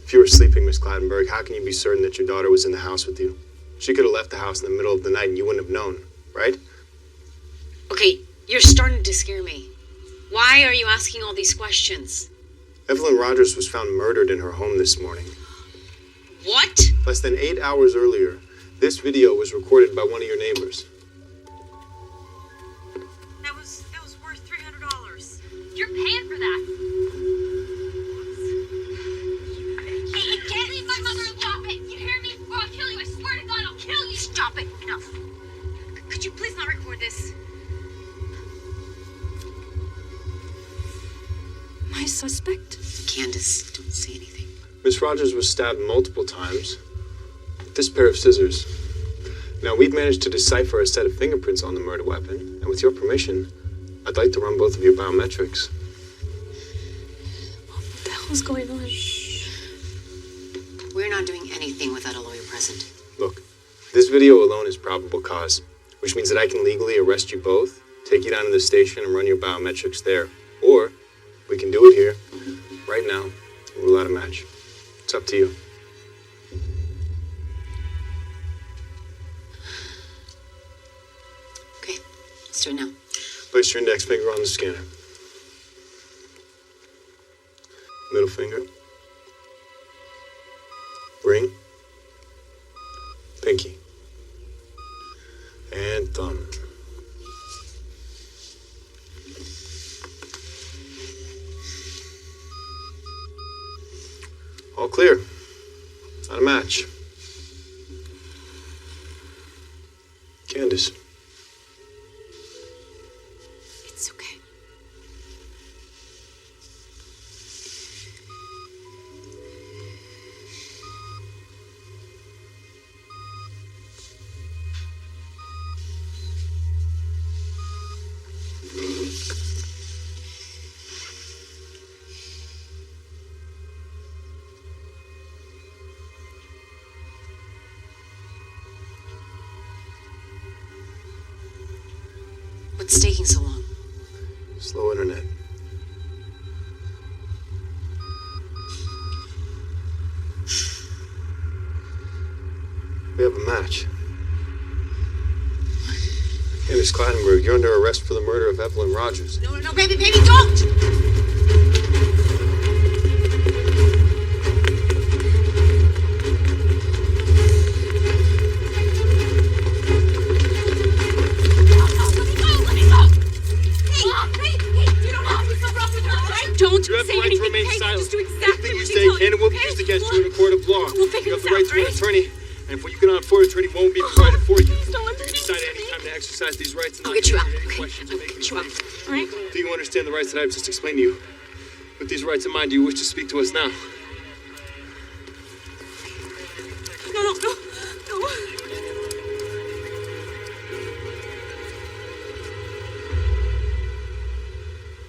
If you were sleeping, Miss Clattenburg, how can you be certain that your daughter was in the house with you? She could have left the house in the middle of the night and you wouldn't have known, right? Okay, you're starting to scare me. Why are you asking all these questions? Evelyn Rogers was found murdered in her home this morning. What? Less than 8 hours earlier, this video was recorded by one of your neighbors. That was worth $300. You're paying for that. Hey, you can't leave my mother and stop it. You hear me? Or I'll kill you. I swear to God, I'll kill you. Stop it. Enough. Could you please not record this? My suspect? Candace, don't say anything. Miss Rogers was stabbed multiple times with this pair of scissors. Now, we've managed to decipher a set of fingerprints on the murder weapon, and with your permission, I'd like to run both of your biometrics. What the hell's going on? We're not doing anything without a lawyer present. Look, this video alone is probable cause, which means that I can legally arrest you both, take you down to the station, and run your biometrics there. Or we can do it here, right now, and rule out a match. It's up to you. Okay, let's do it now. Place your index finger on the scanner. Middle finger. Ring. Pinky. And thumb. All clear. Not a match. Candace. It's okay. What's taking so long? Slow internet. We have a match. Candace Clattenburg, you're under arrest for the murder of Evelyn Rogers. No, baby, don't! Don't You have the say right to anything. remain Hey, silent. just do exactly Anything you what say tell can and will be okay? used against you in a court of law. We'll figure You have this the right out, to an right? attorney, and what you can afford, an attorney won't be provided for you. Please don't let You this decide happen at to any me. time to exercise these rights and I'll not get you answer out, any okay? questions or I'll make get you out. mistakes. All right? Do you understand the rights that I've just explained to you? With these rights in mind, do you wish to speak to us now? No.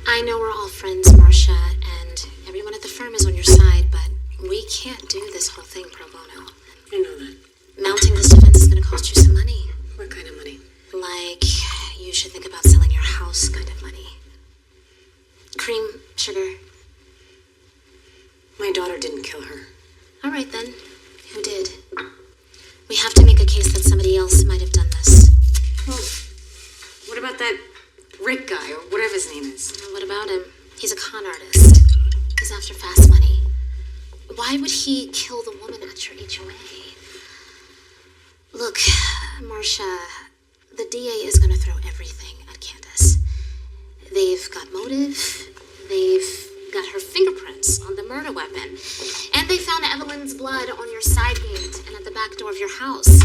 I know we're all friends, Marcia, and everyone at the firm is on your side, but we can't do this whole thing pro bono. I know that. Mounting this defense is going to cost you some money. What kind of money? Like, you should think about selling your house kind of money. Cream, sugar. My daughter didn't kill her. All right then. Who did? We have to make a case that somebody else might have done this. Well, what about that Rick guy, or whatever his name is? What about him? He's a con artist. He's after fast money. Why would he kill the woman at your HOA? Look, Marcia, the DA is going to throw everything at Candace. They've got motive. They've got her fingerprints on the murder weapon. And they found Evelyn's blood on your side gate and at the back door of your house.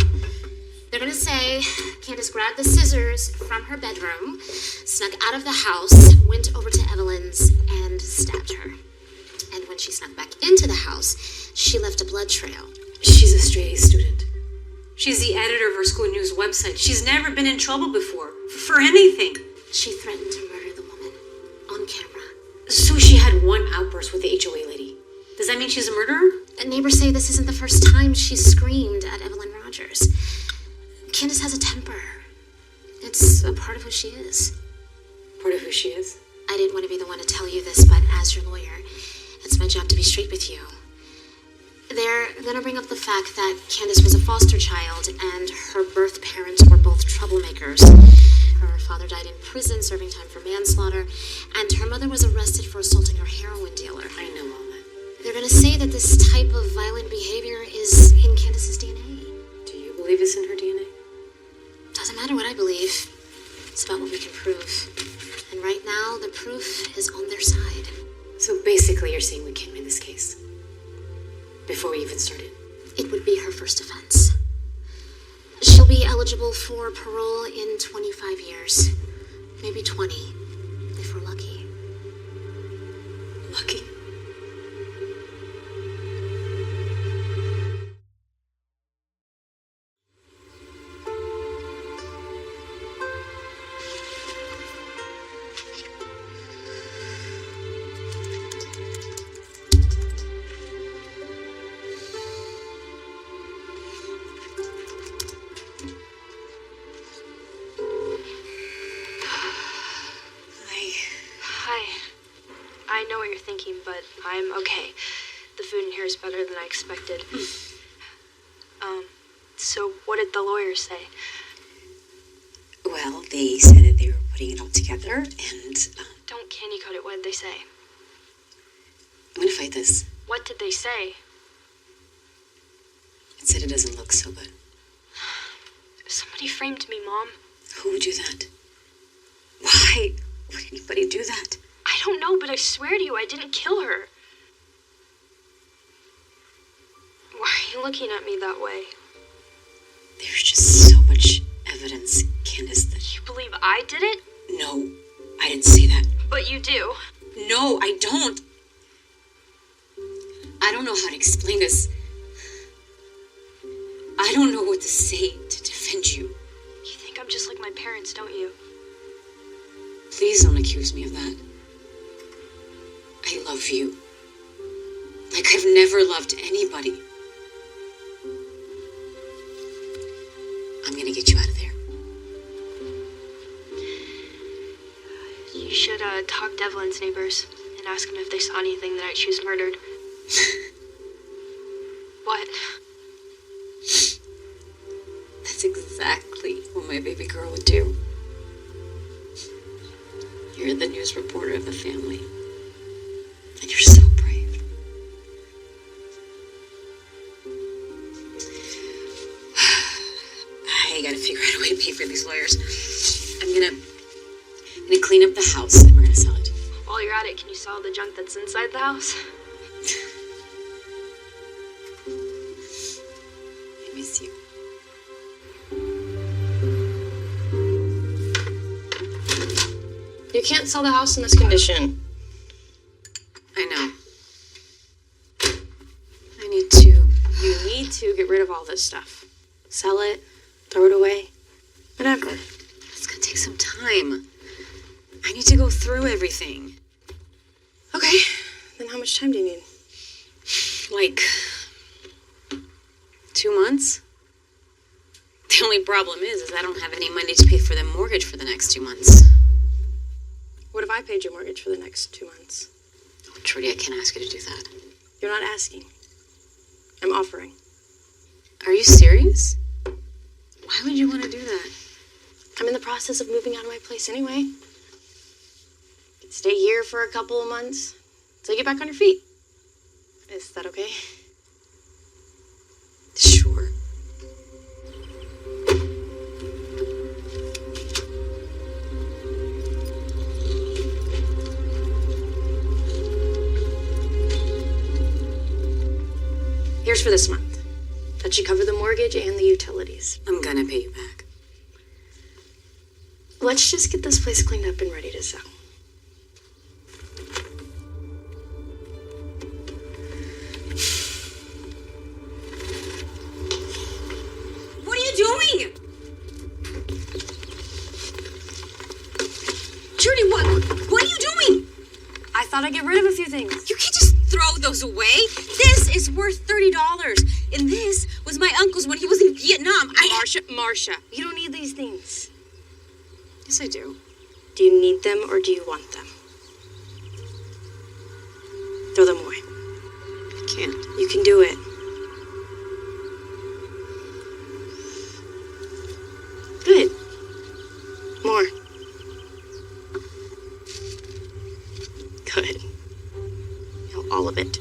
They're going to say Candace grabbed the scissors from her bedroom, snuck out of the house, went over to Evelyn's, and stabbed her. And when she snuck back into the house, she left a blood trail. She's a straight A student. She's the editor of her school news website. She's never been in trouble before. For anything. She threatened to murder the woman. On camera. So she had one outburst with the HOA lady. Does that mean she's a murderer? And neighbors say this isn't the first time she's screamed at Evelyn Rogers. Candace has a temper. It's a part of who she is. Part of who she is? I didn't want to be the one to tell you this, but as your lawyer, it's my job to be straight with you. They're gonna bring up the fact that Candace was a foster child and her birth parents were both troublemakers. Her father died in prison serving time for manslaughter, and her mother was arrested for assaulting her heroin dealer. I know all that. They're gonna say that this type of violent behavior is in Candace's DNA. Do you believe it's in her DNA? Doesn't matter what I believe. It's about what we can prove. And right now, the proof is on their side. So basically you're saying we can't win this case? Before we even started? It would be her first offense. She'll be eligible for parole in 25 years. Maybe 20, if we're lucky. Lucky? Hi. I know what you're thinking, but I'm okay. The food in here is better than I expected. So what did the lawyer say? Well, they said that they were putting it all together, and Don't candy coat it, what did they say? I'm gonna fight this. What did they say? It said it doesn't look so good. Somebody framed me, Mom. Who would do that? Why would anybody do that? I don't know, but I swear to you, I didn't kill her. Why are you looking at me that way? There's just so much evidence, Candace, that You believe I did it? No, I didn't say that. But you do. No, I don't. I don't know how to explain this. I don't know what to say to defend you. You think I'm just like my parents, don't you? Please don't accuse me of that. I love you. Like I've never loved anybody. I'm gonna get you out of there. You should talk to Evelyn's neighbors and ask them if they saw anything the night she was murdered. What? That's exactly what my baby girl would do. You're the news reporter of the family. And you're so brave. I gotta figure out a way to pay for these lawyers. I'm gonna clean up the house and we're gonna sell it. While you're at it, can you sell the junk that's inside the house? I miss you. You can't sell the house in this condition. I know. You need to get rid of all this stuff. Sell it, throw it away, whatever. It's gonna take some time. I need to go through everything. Okay, then how much time do you need? Like 2 months? The only problem is I don't have any money to pay for the mortgage for the next 2 months. What if I paid your mortgage for the next 2 months? Oh, Trudy, I can't ask you to do that. You're not asking. I'm offering. Are you serious? Why would you want to do that? I'm in the process of moving out of my place anyway. Stay here for a couple of months till you get back on your feet. Is that okay? Sure. Here's for this month. That should cover the mortgage and the utilities. I'm gonna pay you back. Let's just get this place cleaned up and ready to sell. What are you thought I'd get rid of a few things. You can't just throw those away. This is worth $30. And this was my uncle's when he was in Vietnam. Marcia, you don't need these things. Yes, I do. Do you need them or do you want them? Throw them away. I can't. You can do it. Good. More. Good. No, all of it.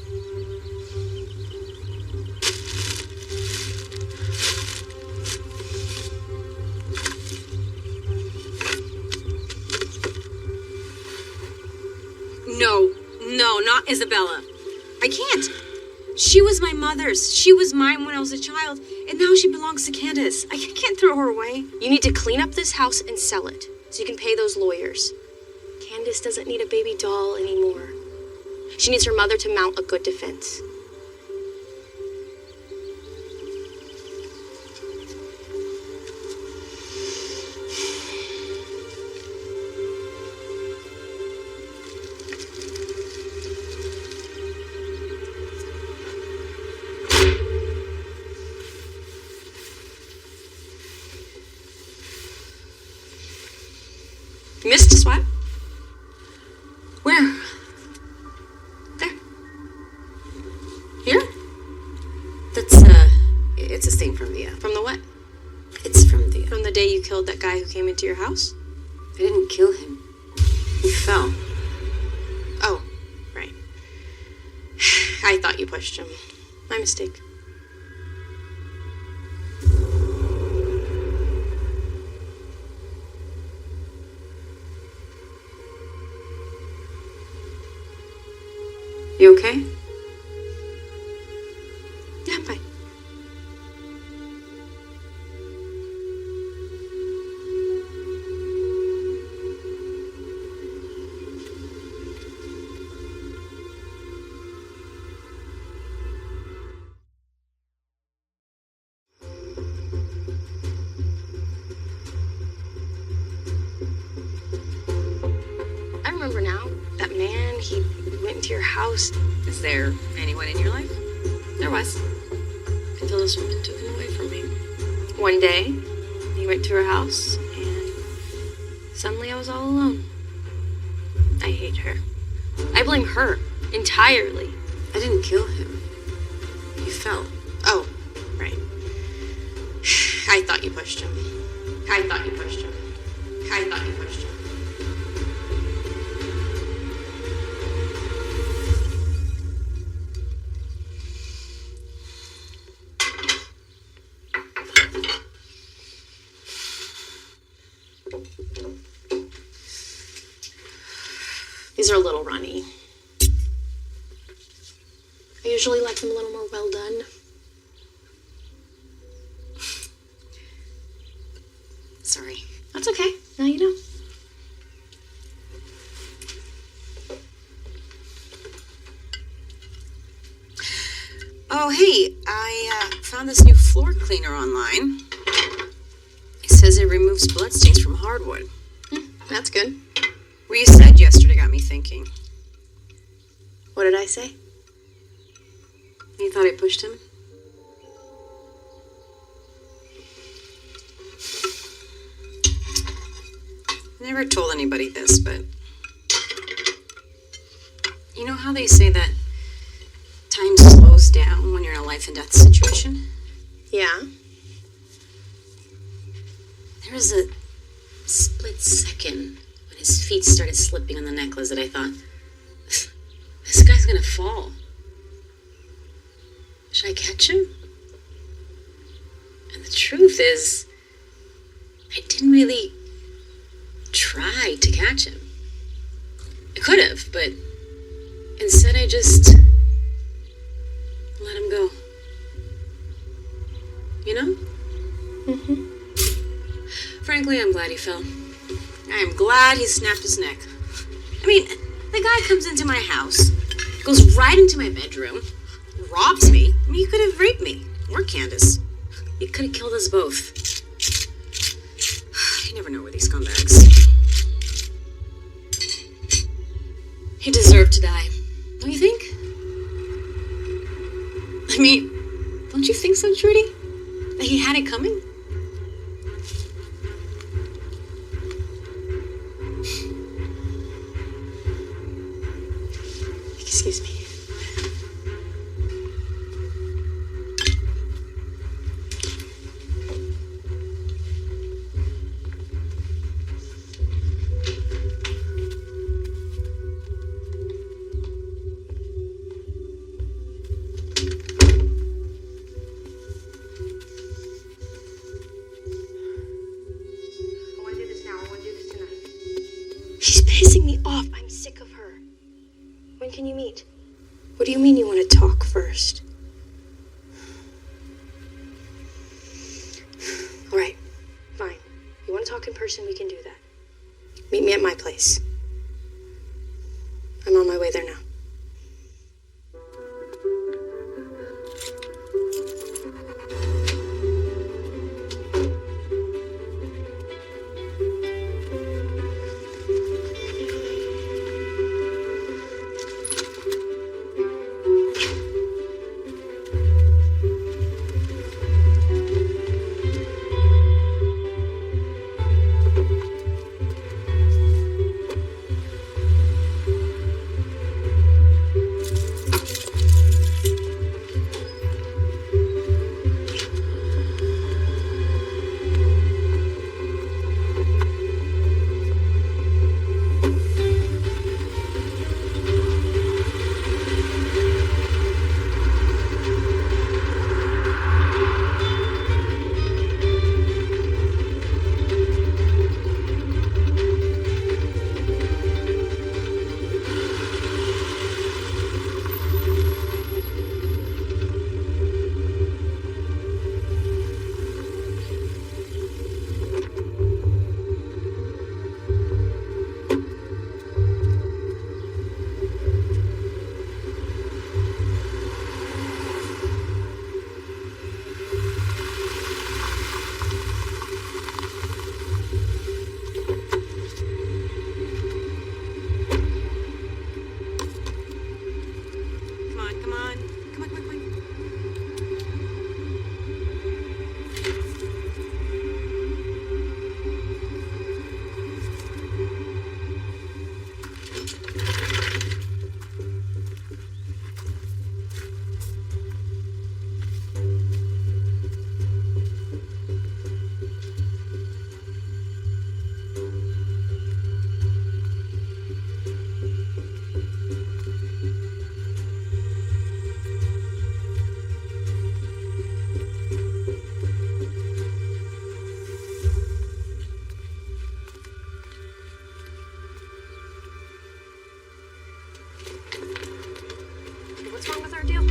No, not Isabella. I can't. She was my mother's. She was mine when I was a child, and now she belongs to Candace. I can't throw her away. You need to clean up this house and sell it so you can pay those lawyers. Candace doesn't need a baby doll anymore. She needs her mother to mount a good defense. You missed a swipe? Where? There. Here? That's, it's a stain from the, From the what? it's from the, From the day you killed that guy who came into your house? I didn't kill him. He fell. Oh, right. I thought you pushed him. My mistake. You okay? Yeah, I'm fine. I remember now. That man, he went into your house. Is there anyone in your life? There was. Until this woman took him away from me. One day, he went to her house, and suddenly I was all alone. I hate her. I blame her entirely. I didn't kill him. He fell. Oh, right. I thought you pushed him. I thought you pushed him. I thought you pushed him. These are a little runny. I usually like them a little more well done. Sorry. That's okay. Now you know. Oh, hey, I found this new floor cleaner online. It says it removes bloodstains from hardwood. That's good. What you said yesterday got me thinking. What did I say? You thought I pushed him? I never told anybody this, but you know how they say that time slows down when you're in a life and death situation? Yeah. There was a split second when his feet started slipping on the necklace that I thought, this guy's gonna fall. Should I catch him? And the truth is, I didn't really try to catch him. I could have, but instead I just let him go. You know? Mm-hmm. Frankly, I'm glad he fell. I am glad he snapped his neck. I mean, the guy comes into my house, goes right into my bedroom, robs me. I mean, you could have raped me. Or Candace. You could have killed us both. You never know where these scumbags. He deserved to die. Don't you think? I mean, don't you think so, Trudy? That he had it coming? Excuse me. She's pissing me off. I'm sick of her. When can you meet? What do you mean you want to talk first? All right, fine. You want to talk in person, we can do that. Meet me at my place. I'm on my way there now.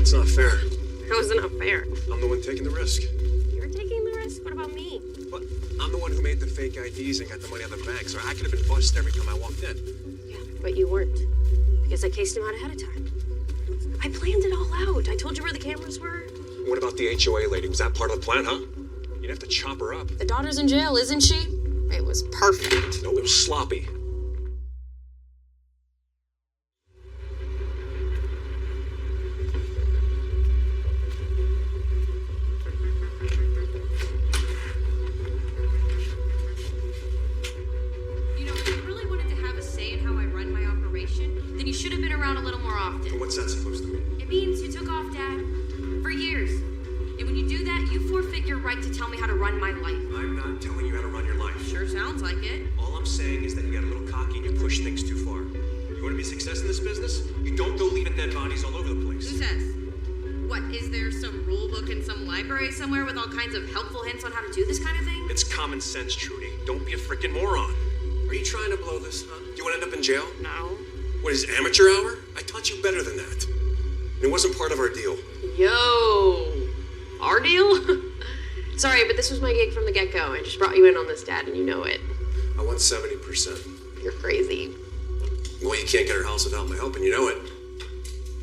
It's not fair. How is it not fair? I'm the one taking the risk. You're taking the risk? What about me? But I'm the one who made the fake IDs and got the money out of the bank, so I could have been busted every time I walked in. Yeah, but you weren't. Because I cased him out ahead of time. I planned it all out. I told you where the cameras were. What about the HOA lady? Was that part of the plan, huh? You'd have to chop her up. The daughter's in jail, isn't she? It was perfect. No, it was sloppy. You know, if you really wanted to have a say in how I run my operation, then you should have been around a little more often. What's that supposed to mean? It means you took off, Dad, for years. And when you do that, you forfeit your right to tell me how to run my life. I'm not telling you how to run your life. Sure sounds like it. All I'm saying is that you got a little cocky and you push things too far. You want to be a success in this business? You don't go leaving dead bodies all over the place. Who says? What, is there some rule book in some library somewhere with all kinds of helpful hints on how to do this kind of thing? It's common sense, Trudy. Don't be a freaking moron. Are you trying to blow this, huh? Do you want to end up in jail? No. What is it, amateur hour? I taught you better than that. It wasn't part of our deal. Yo, our deal? Sorry, but this was my gig from the get-go. I just brought you in on this, Dad, and you know it. I want 70%. You're crazy. Well, you can't get her house without my help, and you know it.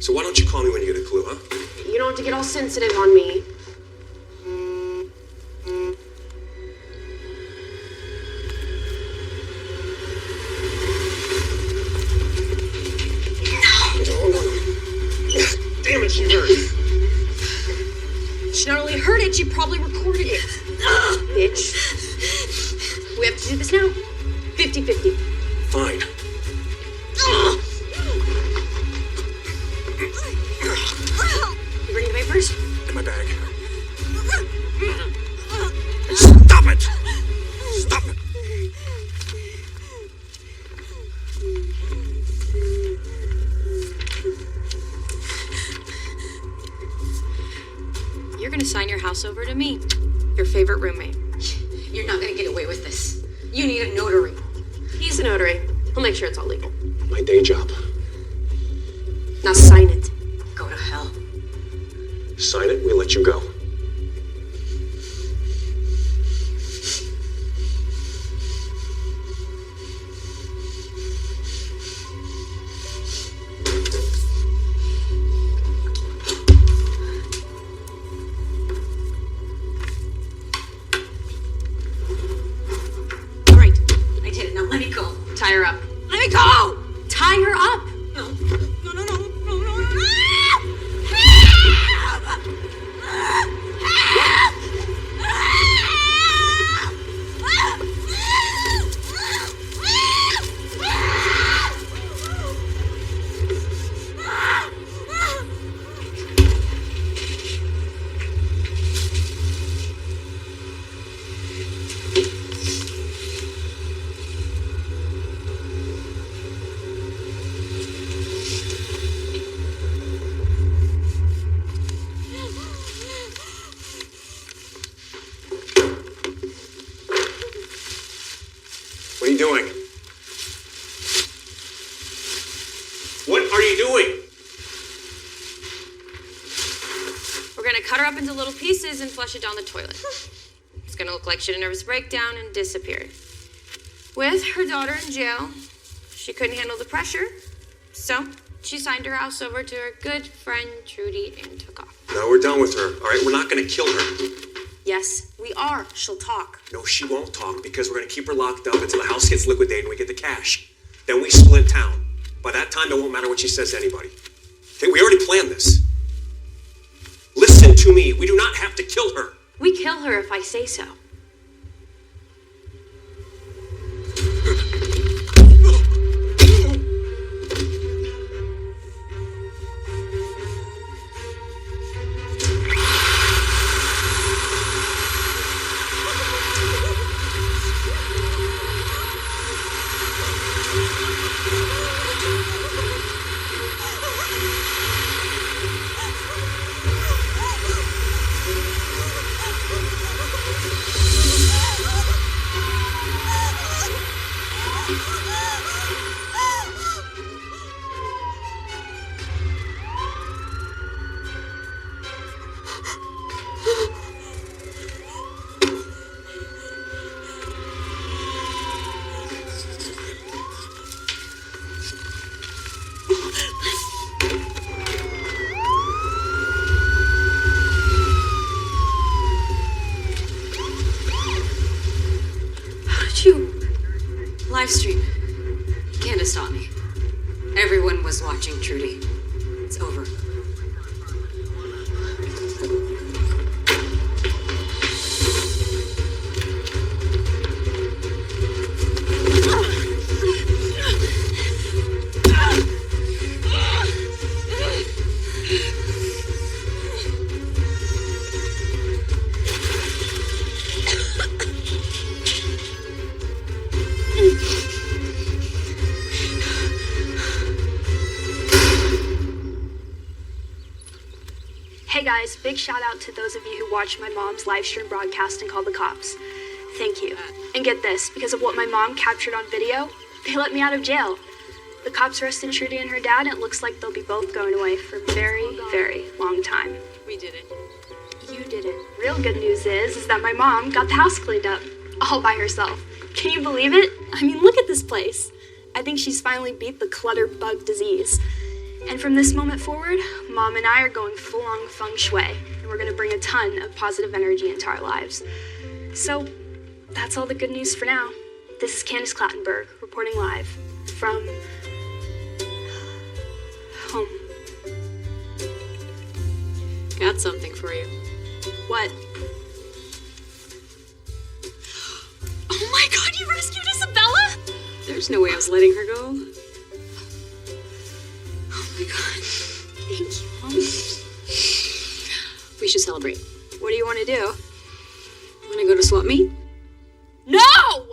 So why don't you call me when you get a clue, huh? You don't have to get all sensitive on me. She heard it. She not only heard it, she probably recorded it. Bitch. We have to do this now. 50-50. Fine. You bring the papers? In my bag. Stop it! Stop it! You're gonna sign your house over to me, your favorite roommate. You're not gonna get away with this. You need a notary. He's a notary. He'll make sure it's all legal. My day job. Now sign it. Go to hell. Sign it, we'll let you go. All right, I did it. Now let me go. Tie her up. Let me go! Tie her up. No, no, no, no, no, no, no. What are you doing? What are you doing? We're gonna cut her up into little pieces and flush it down the toilet. It's gonna look like she had a nervous breakdown and disappeared. With her daughter in jail, she couldn't handle the pressure, so she signed her house over to her good friend Trudy and took off. No, we're done with her. All right, we're not going to kill her. Yes, we are. She'll talk. No, she won't talk because we're going to keep her locked up until the house gets liquidated and we get the cash. Then we split town. By that time, it won't matter what she says to anybody. Okay, we already planned this. Listen to me. We do not have to kill her. We kill her if I say so. Live stream. Candace taught me. Everyone was watching Trudy. It's over. Hey guys, big shout out to those of you who watched my mom's live stream broadcast and called the cops. Thank you. And get this, because of what my mom captured on video, they let me out of jail. The cops arrested Trudy and her dad, and it looks like they'll be both going away for a very, very long time. We did it. You did it. Real good news is that my mom got the house cleaned up, all by herself. Can you believe it? I mean, look at this place. I think she's finally beat the clutter bug disease. And from this moment forward, Mom and I are going full-on feng shui, and we're going to bring a ton of positive energy into our lives. So, that's all the good news for now. This is Candace Clattenburg, reporting live from home. got something for you. What? Oh my god, you rescued Isabella? There's no way I was letting her go. Oh my god. Thank you, Mom. We should celebrate. What do you want to do? Want to go to swap meet? No!